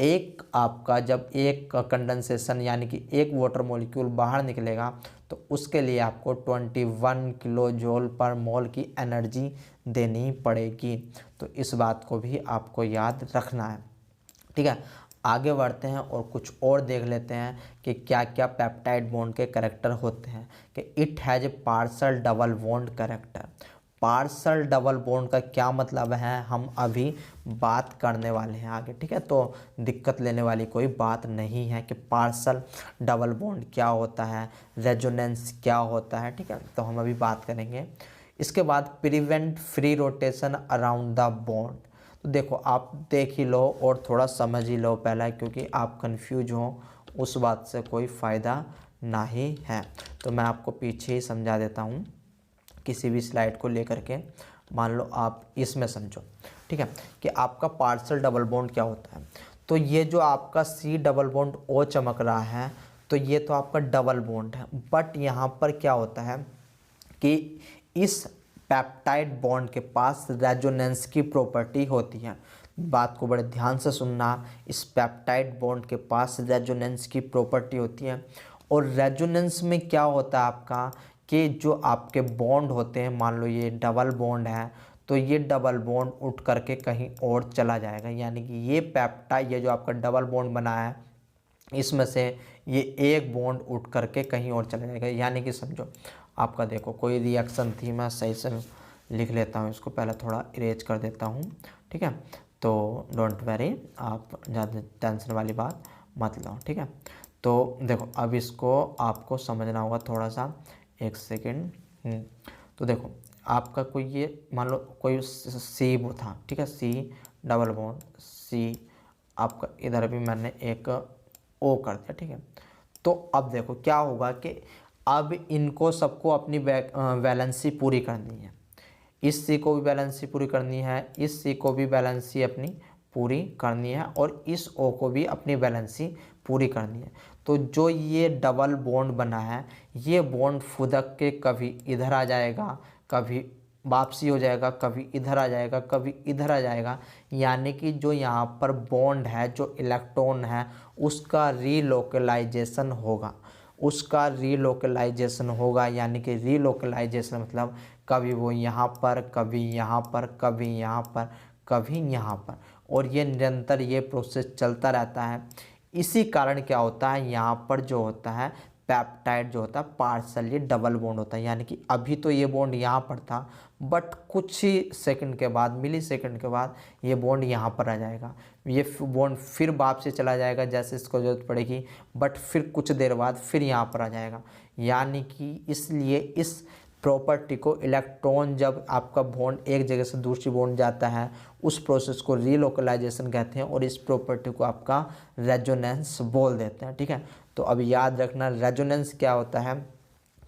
एक आपका जब एक कंडेंसेशन यानी कि एक वाटर मॉलिक्यूल बाहर निकलेगा तो उसके लिए आपको 21 किलो जूल पर मोल की एनर्जी देनी पड़ेगी। तो इस बात को भी आपको याद रखना है। ठीक है, आगे बढ़ते हैं और कुछ और देख लेते हैं कि क्या क्या पेप्टाइड बॉन्ड के कैरेक्टर होते हैं। कि it has a partial double bond character. Partial double bond का क्या मतलब है हम अभी बात करने वाले हैं आगे। ठीक है, तो दिक्कत लेने वाली कोई बात नहीं है कि पार्शल डबल बॉन्ड क्या होता है, रेजोनेंस क्या होता है। ठीक है, तो हम अभी बात करेंगे। इसके बाद prevent free rotation around the bond. तो देखो आप देख ही लो और थोड़ा समझ ही लो पहला, क्योंकि आप कंफ्यूज हो उस बात से कोई फ़ायदा नहीं है। तो मैं आपको पीछे ही समझा देता हूँ किसी भी स्लाइड को लेकर के। मान लो आप इसमें समझो, ठीक है, कि आपका पार्शल डबल बॉन्ड क्या होता है। तो ये जो आपका C डबल बॉन्ड O चमक रहा है, तो ये तो आपका डबल बॉन्ड है। बट यहाँ पर क्या होता है कि इस पेप्टाइड बॉन्ड के पास रेजोनेंस की प्रॉपर्टी होती है। बात को बड़े ध्यान से सुनना, इस पेप्टाइड बॉन्ड के पास रेजोनेंस की प्रॉपर्टी होती है। और रेजोनेंस में क्या होता है आपका कि जो आपके बॉन्ड होते हैं, मान लो ये डबल बॉन्ड है, तो ये डबल बॉन्ड उठ करके कहीं और चला जाएगा। यानी कि ये जो आपका डबल बॉन्ड बना है इसमें से ये एक बॉन्ड उठ करके कहीं और चला जाएगा। यानी कि समझो आपका देखो कोई रिएक्शन थी, मैं सही से लिख लेता हूँ इसको, पहले थोड़ा इरेज कर देता हूँ। ठीक है, तो डोंट वरी, आप ज़्यादा टेंशन वाली बात मत लो। ठीक है, तो देखो अब इसको आपको समझना होगा थोड़ा सा, एक सेकेंड। तो देखो आपका कोई ये मान लो कोई सी था, ठीक है, सी डबल बॉन्ड सी, आपका इधर भी मैंने एक ओ कर दिया, ठीक है। तो अब देखो क्या होगा कि अब इनको सबको अपनी वैलेंसी पूरी करनी है, इस सी को भी बैलेंसी पूरी करनी है, इस सी को भी बैलेंसी अपनी पूरी करनी है, और इस ओ को भी अपनी बैलेंसी पूरी करनी है। तो जो ये डबल बॉन्ड बना है, ये बॉन्ड फुदक के कभी इधर आ जाएगा, कभी वापसी हो जाएगा, कभी इधर आ जाएगा, कभी इधर आ जाएगा। यानी कि जो यहाँ पर बॉन्ड है, जो इलेक्ट्रॉन है, उसका रीलोकलाइजेशन होगा, उसका रीलोकलाइजेशन होगा। यानी कि रीलोकलाइजेशन मतलब कभी वो यहाँ पर, कभी यहाँ पर, कभी यहाँ पर, कभी यहाँ पर, और ये निरंतर ये प्रोसेस चलता रहता है। इसी कारण क्या होता है, यहाँ पर जो होता है पेप्टाइड जो होता है पार्सली डबल बॉन्ड होता है। यानी कि अभी तो ये बॉन्ड यहाँ पर था, बट कुछ ही सेकंड के बाद, मिली सेकंड के बाद ये बॉन्ड यहाँ पर आ जाएगा, ये बॉन्ड फिर वापस चला जाएगा जैसे इसको ज़रूरत पड़ेगी, बट फिर कुछ देर बाद फिर यहाँ पर आ जाएगा। यानी कि इसलिए इस प्रॉपर्टी को इलेक्ट्रॉन जब आपका बॉन्ड एक जगह से दूसरी बॉन्ड जाता है, उस प्रोसेस को रीलोकलाइजेशन कहते हैं, और इस प्रॉपर्टी को आपका रेजोनेंस बोल देते हैं, ठीक है। तो अब याद रखना रेजोनेंस क्या होता है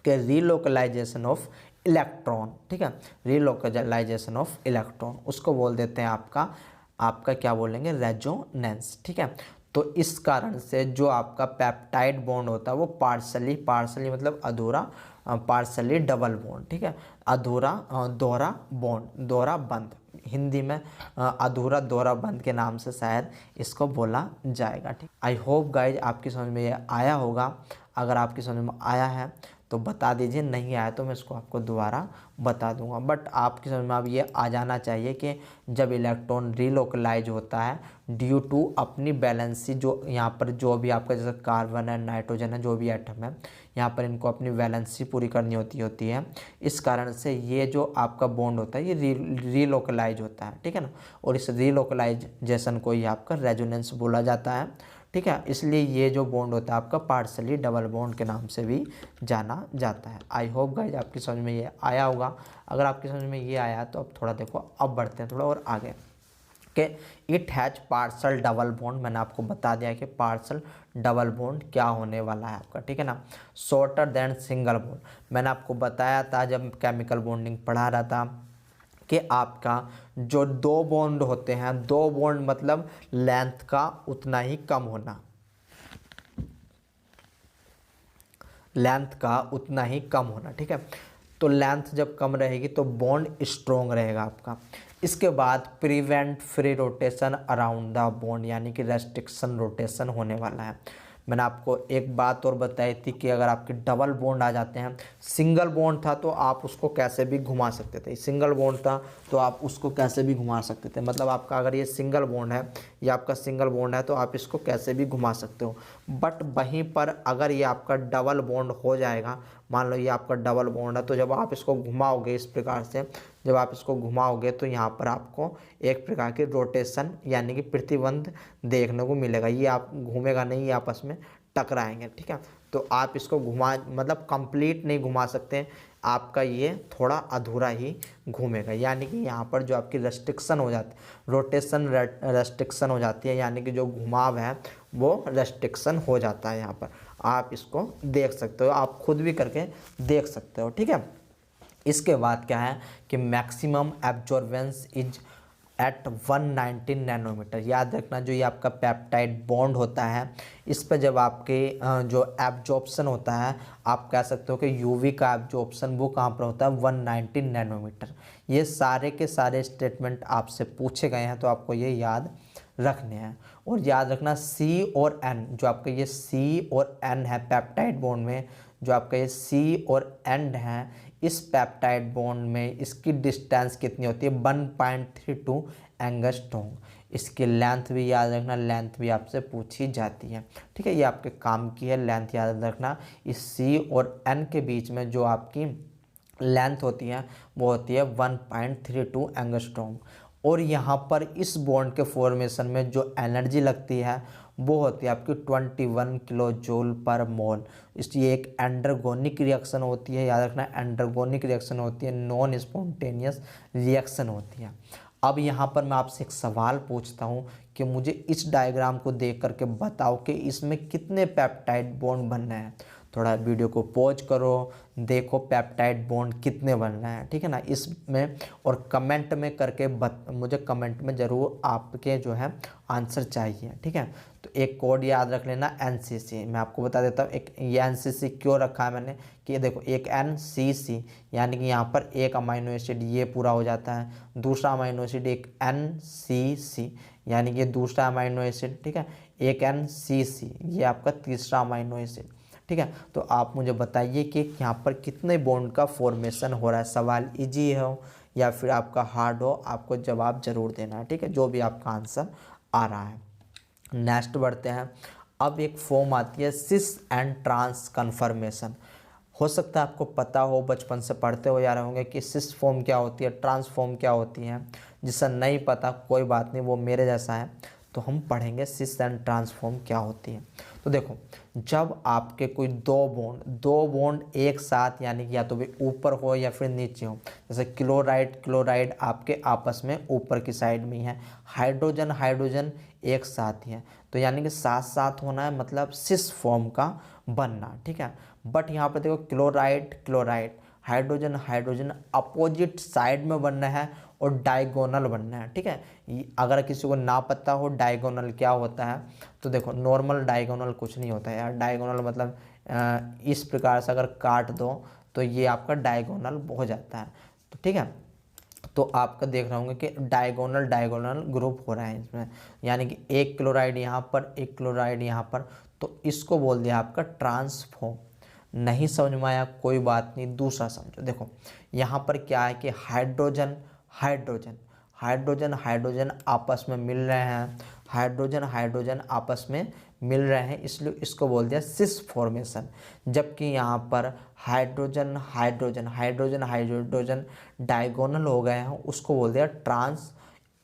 कि रीलोकलाइजेशन ऑफ इलेक्ट्रॉन, ठीक है, रीलोकलाइजेशन ऑफ इलेक्ट्रॉन, उसको बोल देते हैं आपका क्या बोलेंगे, रेजोनेंस, ठीक है। तो इस कारण से जो आपका पेप्टाइड बॉन्ड होता है वो पार्सली मतलब अधूरा, पार्सली डबल बॉन्ड, ठीक है, अधूरा दोहरा बॉन्ड, दोहरा बंद, हिंदी में अधूरा दोहरा बंद के नाम से शायद इसको बोला जाएगा, ठीक। आई होप गाइज आपकी समझ में ये आया होगा। अगर आपकी समझ में आया है तो बता दीजिए, नहीं आया तो मैं इसको आपको दोबारा बता दूंगा। बट आपकी समझ में अब ये आ जाना चाहिए कि जब इलेक्ट्रॉन रीलोकलाइज होता है ड्यू टू अपनी बैलेंसी, जो यहाँ पर जो भी आपका जैसे कार्बन है, नाइट्रोजन है, जो भी एटम है, यहाँ पर इनको अपनी बैलेंसी पूरी करनी होती है। इस कारण से ये जो आपका बॉन्ड होता है ये रीलोकलाइज होता है, ठीक है ना, और इस रीलोकलाइजेशन को ही आपका रेजोनेंस बोला जाता है, ठीक है। इसलिए ये जो बॉन्ड होता है आपका पार्सली डबल बॉन्ड के नाम से भी जाना जाता है। आई होप गाइज आपकी समझ में ये आया होगा। अगर आपकी समझ में ये आया तो अब थोड़ा देखो, अब बढ़ते हैं थोड़ा और आगे कि it has parcel double bond. मैंने आपको बता दिया कि पार्सल डबल बॉन्ड क्या होने वाला है आपका, ठीक है ना, शॉर्टर देन सिंगल बॉन्ड। मैंने आपको बताया था जब केमिकल बॉन्डिंग पढ़ा रहा था कि आपका जो दो बॉन्ड होते हैं, दो बॉन्ड मतलब लेंथ का उतना ही कम होना, लेंथ का उतना ही कम होना, ठीक है। तो लेंथ जब कम रहेगी तो बॉन्ड स्ट्रॉन्ग रहेगा आपका। इसके बाद prevent free rotation around the bond, यानी कि रेस्ट्रिक्शन रोटेशन होने वाला है। मैंने आपको एक बात और बताई थी कि अगर आपके डबल बॉन्ड आ जाते हैं, सिंगल बॉन्ड था तो आप उसको कैसे भी घुमा सकते थे, सिंगल बॉन्ड था तो आप उसको कैसे भी घुमा सकते थे, मतलब आपका अगर ये सिंगल बॉन्ड है, ये आपका सिंगल बॉन्ड है तो आप इसको कैसे भी घुमा सकते हो। बट वहीं पर अगर ये आपका डबल बॉन्ड हो जाएगा, मान लो ये आपका डबल बॉन्ड है, तो जब आप इसको घुमाओगे इस प्रकार से, जब आप इसको घुमाओगे तो यहाँ पर आपको एक प्रकार की रोटेशन यानी कि प्रतिबंध देखने को मिलेगा। ये आप घूमेगा नहीं, ये आपस में टकराएंगे, ठीक है। तो आप इसको घुमा मतलब कंप्लीट नहीं घुमा सकते, आपका ये थोड़ा अधूरा ही घूमेगा। यानी कि यहाँ पर जो आपकी रेस्ट्रिक्शन हो जाती है, रोटेशन रेस्ट्रिक्शन हो जाती है, यानी कि जो घुमाव है वो रेस्ट्रिक्शन हो जाता है। यहाँ पर आप इसको देख सकते हो, आप खुद भी करके देख सकते हो, ठीक है। इसके बाद क्या है कि maximum absorbance is at 190 nanometre. याद रखना जो ये आपका पेप्टाइड बॉन्ड होता है, इस पर जब आपके जो एब्जॉर्प्शन होता है, आप कह सकते हो कि यूवी का एब्जॉर्प्शन वो कहाँ पर होता है, 190 नैनोमीटर। ये सारे के सारे स्टेटमेंट आपसे पूछे गए हैं तो आपको ये याद रखने हैं। और याद रखना सी और एन, जो आपका ये सी और एन है पेप्टाइड बॉन्ड में, जो आपका ये सी और एन है इस पेप्टाइड बॉन्ड में, इसकी डिस्टेंस कितनी होती है, 1.32 एंगस्ट्रॉम। इसकी लेंथ भी याद रखना, लेंथ भी आपसे पूछी जाती है, ठीक है, ये आपके काम की है, लेंथ याद रखना। इस सी और एन के बीच में जो आपकी लेंथ होती है वो होती है 1.32 एंगस्ट्रॉम। और यहाँ पर इस बॉन्ड के फॉर्मेशन में जो एनर्जी लगती है वो होती है आपकी 21 किलो जूल पर मोल। इसलिए एक एंडरगोनिक रिएक्शन होती है, याद रखना एंडरगोनिक रिएक्शन होती है, नॉन स्पॉन्टेनियस रिएक्शन होती है। अब यहाँ पर मैं आपसे एक सवाल पूछता हूँ कि मुझे इस डायग्राम को देख करके बताओ कि इसमें कितने पेप्टाइड बॉन्ड बनना है। थोड़ा वीडियो को पॉज करो, देखो पेप्टाइड बॉन्ड कितने बनना है, ठीक है ना इसमें, और कमेंट में करके मुझे कमेंट में ज़रूर आपके जो है आंसर चाहिए, ठीक है। तो एक कोड याद रख लेना एनसीसी। मैं आपको बता देता हूँ एक ये एनसीसी क्यों रखा है मैंने, कि देखो एक एनसीसी यानी कि यहाँ पर एक अमाइनो एसिड ये पूरा हो जाता है, दूसरा अमाइनो एसिड एक एनसीसी यानी कि दूसरा अमाइनो एसिड, ठीक है, एक एनसीसी ये आपका तीसरा अमाइनो एसिड, ठीक है। तो आप मुझे बताइए कि यहाँ पर कितने बॉन्ड का फॉर्मेशन हो रहा है। सवाल इजी हो या फिर आपका हार्ड हो, आपको जवाब जरूर देना है, ठीक है, जो भी आपका आंसर आ रहा है। नेक्स्ट बढ़ते हैं। अब एक फॉर्म आती है सिस एंड ट्रांस कन्फर्मेशन। हो सकता है आपको पता हो, बचपन से पढ़ते हो जा रहे होंगे कि सिस फॉर्म क्या होती है, ट्रांस फॉर्म क्या होती है। जिसे नहीं पता कोई बात नहीं, वो मेरे जैसा है, तो हम पढ़ेंगे सिस एंड ट्रांसफॉर्म क्या होती है। तो देखो, जब आपके कोई दो बॉन्ड एक साथ यानी कि या तो भी ऊपर हो या फिर नीचे हो, जैसे क्लोराइड आपके आपस में ऊपर की साइड में ही है, हाइड्रोजन एक साथ ही है, तो यानी कि साथ साथ होना है, मतलब सिस फॉर्म का बनना, ठीक है। बट यहाँ पर देखो क्लोराइड हाइड्रोजन अपोजिट साइड में बनना है और डायगोनल बनना है, ठीक है। अगर किसी को ना पता हो डायगोनल क्या होता है, तो देखो नॉर्मल डायगोनल कुछ नहीं होता है यार। डायगोनल मतलब इस प्रकार से अगर काट दो तो ये आपका डायगोनल हो जाता है, तो ठीक है। तो आपका देख रहे होंगे कि डायगोनल ग्रुप हो रहा है इसमें, यानी कि एक क्लोराइड यहाँ पर, एक क्लोराइड यहाँ पर, तो इसको बोल दिया आपका ट्रांसफॉर्म। नहीं समझ में आया कोई बात नहीं, दूसरा समझो। देखो यहाँ पर क्या है कि हाइड्रोजन आपस में मिल रहे हैं, हाइड्रोजन आपस में मिल रहे हैं, इसलिए इसको बोल दिया सिस फॉर्मेशन। जबकि यहाँ पर हाइड्रोजन डायगोनल हो गए हैं, उसको बोल दिया ट्रांस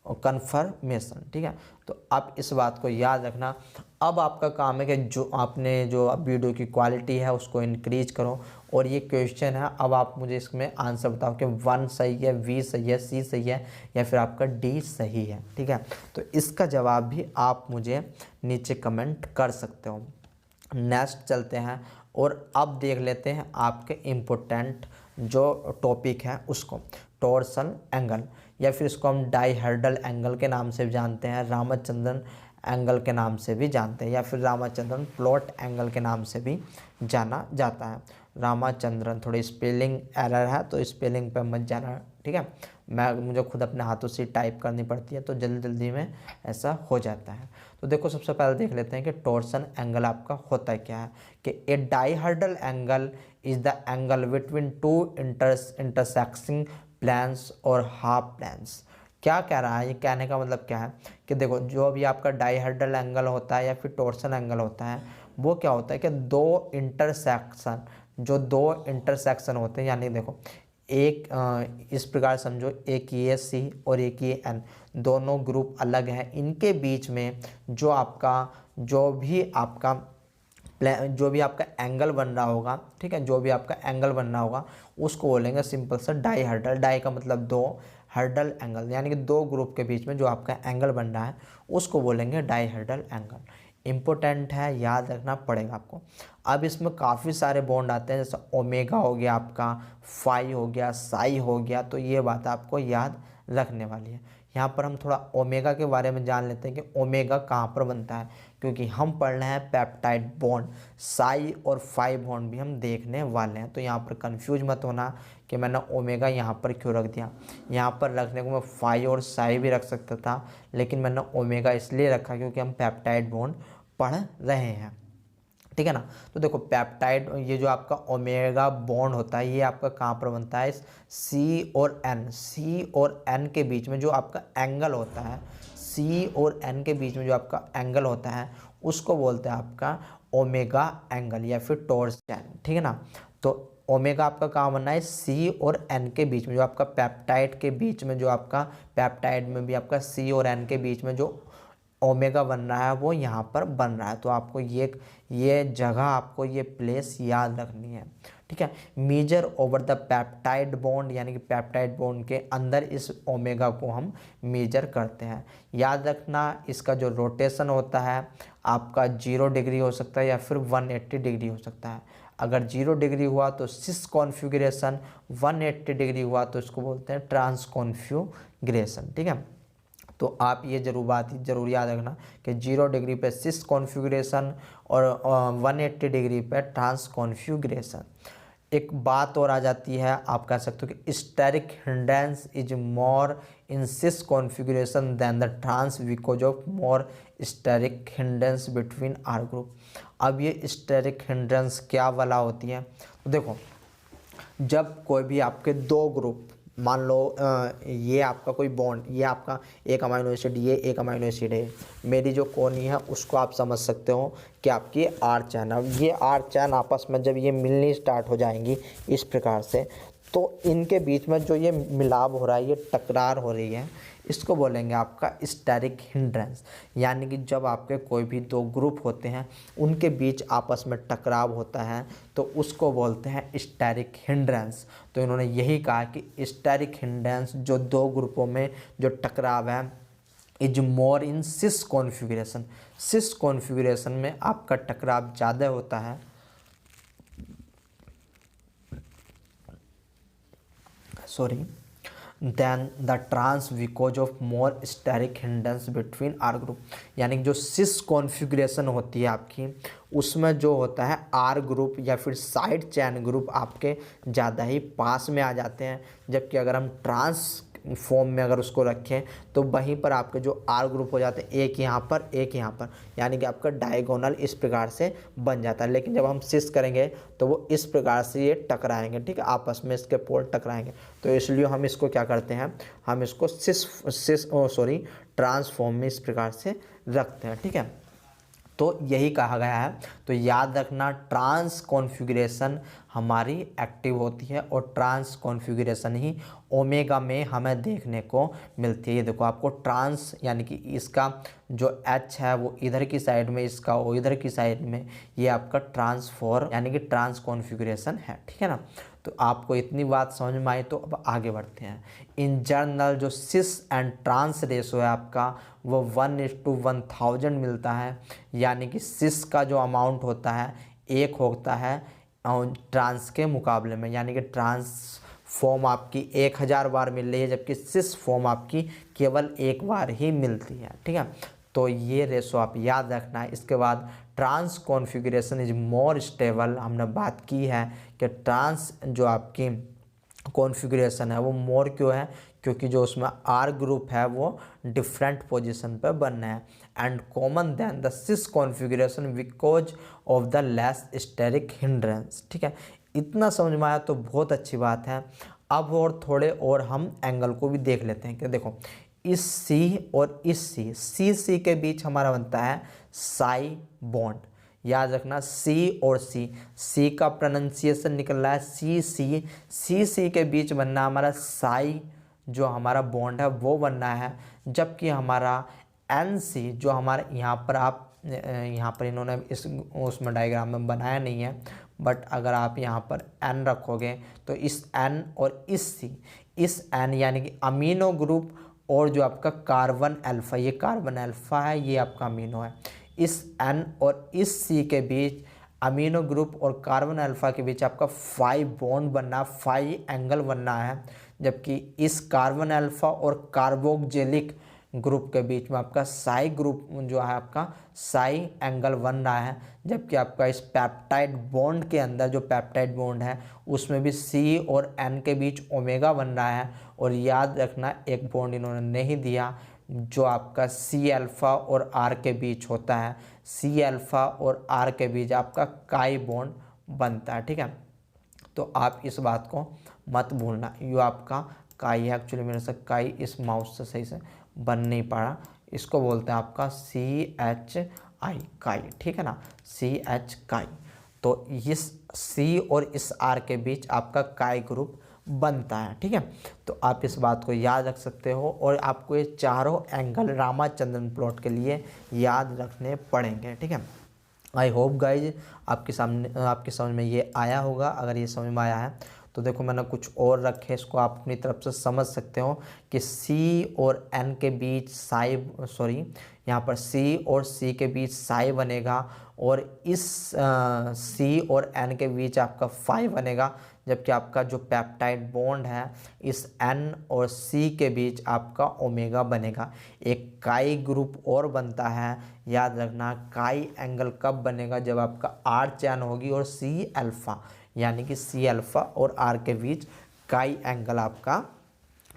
कन्फर्मेशन, ठीक है। तो आप इस बात को याद रखना। अब आपका काम है कि जो आपने जो वीडियो की क्वालिटी है उसको इंक्रीज करो, और ये क्वेश्चन है, अब आप मुझे इसमें आंसर बताओ कि 1 सही है, V सही है, C सही है, या फिर आपका D सही है, ठीक है। तो इसका जवाब भी आप मुझे नीचे कमेंट कर सकते हो। नेक्स्ट चलते हैं और अब देख लेते हैं आपके इम्पोर्टेंट जो टॉपिक है उसको, टॉर्सल एंगल, या फिर इसको हम डाइहेड्रल एंगल के नाम से भी जानते हैं, रामचंद्रन एंगल के नाम से भी जानते हैं, या फिर रामचंद्रन प्लॉट एंगल के नाम से भी जाना जाता है। रामचंद्रन, थोड़ी स्पेलिंग एरर है तो स्पेलिंग पे मत जाना, ठीक है। मुझे खुद अपने हाथों से टाइप करनी पड़ती है तो जल्दी में ऐसा हो जाता है। तो देखो सबसे पहले देख लेते हैं कि टॉर्सन एंगल आपका होता है क्या है, कि a dihedral angle is the angle between two intersecting planes और हाफ प्लेन्स। क्या कह रहा है, ये कहने का मतलब क्या है कि देखो जो भी आपका डाइहेड्रल एंगल होता है या फिर टॉर्सन एंगल होता है, वो क्या होता है कि दो इंटरसेक्शन होते हैं, यानी देखो एक इस प्रकार समझो, एक ये सी और एक ये एन, दोनों ग्रुप अलग हैं, इनके बीच में जो भी आपका एंगल बन रहा होगा, ठीक है, जो भी आपका एंगल बन रहा होगा उसको बोलेंगे सिंपल सा डाइहेड्रल। डाई का मतलब दो, हेड्रल एंगल यानी कि दो ग्रुप के बीच में जो आपका एंगल बन रहा है उसको बोलेंगे डाइहेड्रल एंगल। इम्पोर्टेंट है, याद रखना पड़ेगा आपको। अब इसमें काफ़ी सारे बॉन्ड आते हैं, जैसे ओमेगा हो गया आपका, फाई हो गया, साई हो गया, तो ये बात आपको याद रखने वाली है। यहाँ पर हम थोड़ा ओमेगा के बारे में जान लेते हैं कि ओमेगा कहाँ पर बनता है, क्योंकि हम पढ़ रहे हैं पेप्टाइड बॉन्ड, साई और फाई बॉन्ड भी हम देखने वाले हैं। तो यहाँ पर कंफ्यूज मत होना कि मैंने ओमेगा यहाँ पर क्यों रख दिया। यहाँ पर रखने को मैं फाई और साई भी रख सकता था, लेकिन मैंने ओमेगा इसलिए रखा क्योंकि हम पेप्टाइड बॉन्ड पढ़ रहे हैं, ठीक है ना। तो देखो पेप्टाइड, ये जो आपका ओमेगा बॉन्ड होता है ये आपका कहाँ पर बनता है, सी और एन के बीच में जो आपका एंगल होता है, सी और एन के बीच में जो आपका एंगल होता है उसको बोलते हैं आपका ओमेगा एंगल या फिर टॉर्सन, ठीक है ना। तो ओमेगा आपका कहाँ बनना है, सी और एन के बीच में, जो आपका पेप्टाइड के बीच में, जो आपका पेप्टाइड में भी आपका सी और एन के बीच में जो ओमेगा बन रहा है वो यहाँ पर बन रहा है। तो आपको ये जगह आपको ये प्लेस याद रखनी है, ठीक है। Major over the peptide bond, यानी कि पेप्टाइड बॉन्ड के अंदर इस ओमेगा को हम मेजर करते हैं। याद रखना इसका जो रोटेशन होता है आपका 0 डिग्री हो सकता है या फिर 180 डिग्री हो सकता है। अगर 0 डिग्री हुआ तो सिस कॉन्फ़िगरेशन, 180 डिग्री हुआ तो इसको बोलते हैं ट्रांस कॉन्फ़िगरेशन, ठीक है। तो आप ये जरूर याद रखना कि 0 डिग्री पे सिस कॉन्फ़िगरेशन और 180 डिग्री पे ट्रांस कॉन्फ़िगरेशन। एक बात और आ जाती है, आप कह सकते हो कि steric hindrance is more in cis configuration than the trans because of more steric hindrance between R group. अब ये स्टेरिक हिंड्रेंस क्या वाला होती है, तो देखो जब कोई भी आपके दो ग्रुप, मान लो ये आपका कोई बॉन्ड, ये आपका एक अमाइनो एसिड, ये एक अमाइनो एसिड है, मेरी जो कोनी है उसको आप समझ सकते हो कि आपकी आर चैन। अब ये आर चैन आपस में जब ये मिलनी स्टार्ट हो जाएंगी इस प्रकार से, तो इनके बीच में जो ये मिलाप हो रहा है, ये टकरार हो रही है, इसको बोलेंगे आपका स्टेरिक हिंड्रेंस। यानी कि जब आपके कोई भी दो ग्रुप होते हैं उनके बीच आपस में टकराव होता है तो उसको बोलते हैं स्टेरिक हिंड्रेंस। तो इन्होंने यही कहा कि स्टेरिक हिंड्रेंस जो दो ग्रुपों में जो टकराव है is more in cis configuration. Cis configuration में आपका टकराव ज़्यादा होता है, then the trans because of more steric hindrance between R group. यानी कि जो सिस कॉन्फ़िगरेशन होती है आपकी, उसमें जो होता है आर ग्रुप या फिर साइड चैन ग्रुप आपके ज़्यादा ही पास में आ जाते हैं, जबकि अगर हम ट्रांस फॉर्म में अगर उसको रखें तो वहीं पर आपके जो आर ग्रुप हो जाते हैं, एक यहाँ पर एक यहाँ पर, यानी कि आपका डायगोनल इस प्रकार से बन जाता है। लेकिन जब हम सिस करेंगे तो वो इस प्रकार से ये टकराएंगे, ठीक है, आपस में इसके पोल टकराएंगे। तो इसलिए हम इसको क्या करते हैं, हम इसको ट्रांसफॉर्म में इस प्रकार से रखते हैं, ठीक है। तो यही कहा गया है। तो याद रखना ट्रांस कॉन्फ़िगरेशन हमारी एक्टिव होती है और ट्रांस कॉन्फ़िगरेशन ही ओमेगा में हमें देखने को मिलती है। ये देखो आपको ट्रांस यानी कि इसका जो H है वो इधर की साइड में, इसका वो इधर की साइड में, ये आपका ट्रांसफॉर यानी कि ट्रांस कॉन्फ़िगरेशन है, ठीक है ना। तो आपको इतनी बात समझ में आई, तो अब आगे बढ़ते हैं। इन जनरल जो सिस एंड ट्रांस रेशो है आपका वो 1:1000 मिलता है। यानी कि सिस का जो अमाउंट होता है 1 होता है ट्रांस के मुकाबले में, यानी कि ट्रांस फॉर्म आपकी 1000 बार मिल रही है जबकि सिस फॉर्म आपकी केवल 1 बार ही मिलती है, ठीक है। तो ये रेशो आप याद रखना है। इसके बाद trans configuration is more stable. हमने बात की है कि ट्रांस जो आपकी कॉन्फ़िगरेशन है वो मोर क्यों है, क्योंकि जो उसमें आर ग्रुप है वो डिफरेंट पोजीशन पर बनना है, and common than the cis configuration because of the less steric hindrance, ठीक है। इतना समझ में आया तो बहुत अच्छी बात है। अब और थोड़े और हम एंगल को भी देख लेते हैं कि देखो इस C और इस C के बीच हमारा बनता है साई बॉन्ड। याद रखना C और C का प्रोनाउंसिएशन निकल रहा है C के बीच बनना हमारा साई जो हमारा बॉन्ड है वो बनना है, जबकि हमारा NC जो हमारा यहाँ पर इन्होंने इस उसमें डायग्राम में बनाया नहीं है, बट अगर आप यहाँ पर N रखोगे तो इस N और इस N यानी कि अमीनो ग्रुप और जो आपका कार्बन अल्फ़ा, ये कार्बन अल्फ़ा है, ये आपका अमीनो है, इस N और इस C के बीच अमीनो ग्रुप और कार्बन अल्फ़ा के बीच आपका 5 बॉन्ड बनना, 5 एंगल बनना है, जबकि इस कार्बन अल्फ़ा और कार्बोक्जिलिक ग्रुप के बीच में आपका साई ग्रुप जो है आपका साई एंगल बन रहा है, जबकि आपका इस पेप्टाइड बॉन्ड के अंदर जो पेप्टाइड बॉन्ड है उसमें भी C और N के बीच ओमेगा बन रहा है। और याद रखना एक बॉन्ड इन्होंने नहीं दिया जो आपका C अल्फ़ा और R के बीच होता है, C अल्फ़ा और R के बीच आपका काई बॉन्ड बनता है, ठीक है। तो आप इस बात को मत भूलना, ये आपका काई है। एक्चुअली मेरे से काई इस माउस से सही से बन नहीं पा रहा, इसको बोलते हैं आपका CHI काई, ठीक है ना, CH काई। तो इस C और इस R के बीच आपका काई ग्रुप बनता है। ठीक है, तो आप इस बात को याद रख सकते हो और आपको ये चारों एंगल रामाचंद्रन प्लॉट के लिए याद रखने पड़ेंगे। ठीक है, आई होप गाइज आपके समझ में ये आया होगा। अगर ये समझ में आया है तो देखो मैंने कुछ और रखे, इसको आप अपनी तरफ से समझ सकते हो कि C और N के बीच यहाँ पर C और C के बीच साई बनेगा और इस C और N के बीच आपका फाई बनेगा, जबकि आपका जो पेप्टाइड बॉन्ड है इस N और C के बीच आपका ओमेगा बनेगा। एक काई ग्रुप और बनता है, याद रखना काई एंगल कब बनेगा, जब आपका R चैन होगी और C अल्फा, यानी कि C अल्फा और R के बीच काई एंगल आपका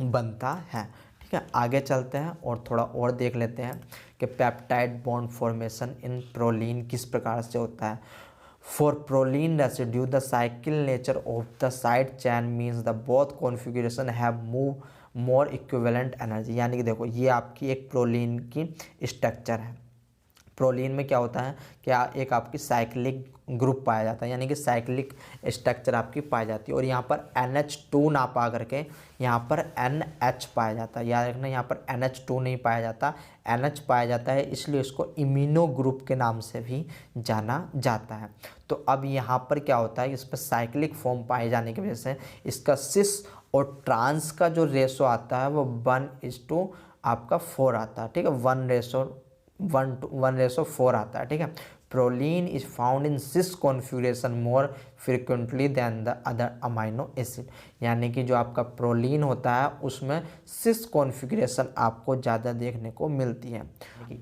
बनता है। ठीक है, आगे चलते हैं और थोड़ा और देख लेते हैं कि पेप्टाइड बॉन्ड फॉर्मेशन इन प्रोलीन किस प्रकार से होता है। For proline residue the cycle nature of the side chain means the both configuration have move more equivalent energy. यानी कि देखो ये आपकी एक प्रोलीन की स्ट्रक्चर है। प्रोलीन में क्या होता है कि एक आपकी साइक्लिक ग्रुप पाया जाता है, यानी कि साइक्लिक स्ट्रक्चर आपकी पाई जाती है और यहाँ पर NH2 ना पा करके यहाँ पर NH पाया जाता है। याद रखना यहाँ पर NH2 नहीं पाया जाता, NH पाया जाता है, इसलिए इसको इम्यूनो ग्रुप के नाम से भी जाना जाता है। तो अब यहाँ पर क्या होता है, इस पर साइक्लिक फॉर्म पाए जाने की वजह से इसका सिस और ट्रांस का जो रेशो आता है वो 1:4 आपका 4 आता है। ठीक है, 1:4 आता है। ठीक है, proline is found in cis configuration more frequently than the other amino acid. यानी कि जो आपका प्रोलीन होता है उसमें सिस कॉन्फ़िगरेशन आपको ज़्यादा देखने को मिलती है।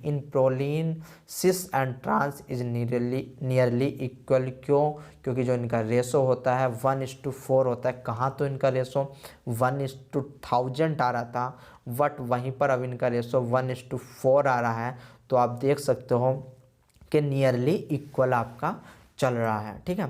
In proline cis and trans is nearly equal. क्योंकि जो इनका रेशो होता है 1:4 होता है। कहाँ तो इनका रेशो 1:1000 आ रहा था, बट वहीं पर अब इनका रेशो 1:4 आ रहा है। तो आप देख सकते हो कि नियरली इक्वल आपका चल रहा है। ठीक है,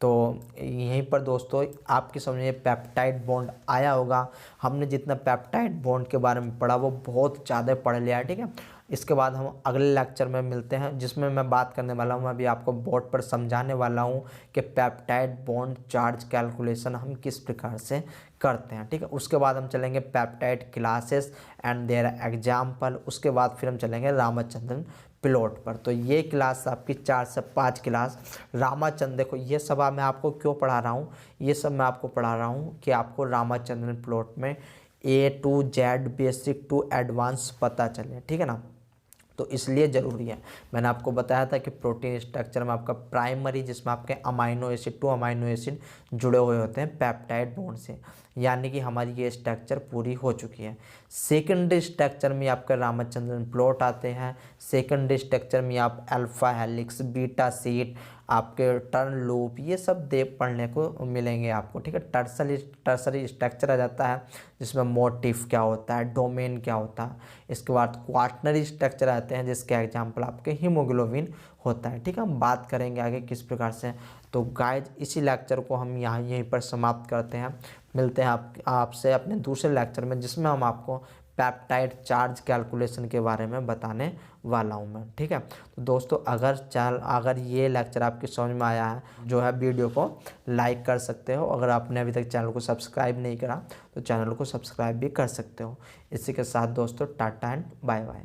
तो यहीं पर दोस्तों आपकी समझ में पेप्टाइड बॉन्ड आया होगा। हमने जितना पेप्टाइड बॉन्ड के बारे में पढ़ा वो बहुत ज़्यादा पढ़ लिया है। ठीक है, इसके बाद हम अगले लेक्चर में मिलते हैं जिसमें मैं बात करने वाला हूँ, अभी आपको बोर्ड पर समझाने वाला हूँ कि पेप्टाइड बॉन्ड चार्ज कैलकुलेशन हम किस प्रकार से करते हैं। ठीक है, उसके बाद हम चलेंगे peptide classes and their example. उसके बाद फिर हम चलेंगे रामाचंद्रन प्लॉट पर। तो ये क्लास आपकी 4 से 5 क्लास रामाचंद्र, देखो ये सब मैं आपको क्यों पढ़ा रहा हूँ, ये सब मैं आपको पढ़ा रहा हूँ कि आपको रामाचंद्रन प्लॉट में A to Z basic to advance पता चले। ठीक है ना, तो इसलिए ज़रूरी है। मैंने आपको बताया था कि प्रोटीन स्ट्रक्चर में आपका प्राइमरी, जिसमें आपके अमाइनो एसिड 2 अमाइनो एसिड जुड़े हुए होते हैं पेप्टाइड बॉन्ड से, यानी कि हमारी ये स्ट्रक्चर पूरी हो चुकी है। सेकेंडरी स्ट्रक्चर में आपका रामाचंद्रन प्लॉट आते हैं। सेकेंडरी स्ट्रक्चर में आप अल्फा हेलिक्स, बीटा शीट, आपके टर्न लूप, ये सब पढ़ने को मिलेंगे आपको। ठीक है, टर्सरी स्ट्रक्चर आ जाता है जिसमें मोटिफ क्या होता है, डोमेन क्या होता है। इसके बाद क्वाटनरी स्ट्रक्चर आते हैं जिसके एग्जाम्पल आपके हीमोग्लोबिन होता है। ठीक है, हम बात करेंगे आगे किस प्रकार से। तो गाइज इसी लेक्चर को हम यहीं पर समाप्त करते हैं। मिलते हैं आपसे अपने दूसरे लेक्चर में जिसमें हम आपको पेप्टाइड चार्ज कैलकुलेशन के बारे में बताने वाला हूं मैं। ठीक है, तो दोस्तों अगर ये लेक्चर आपकी समझ में आया है, जो है वीडियो को लाइक कर सकते हो। अगर आपने अभी तक चैनल को सब्सक्राइब नहीं करा तो चैनल को सब्सक्राइब भी कर सकते हो। इसी के साथ दोस्तों टाटा एंड बाय बाय।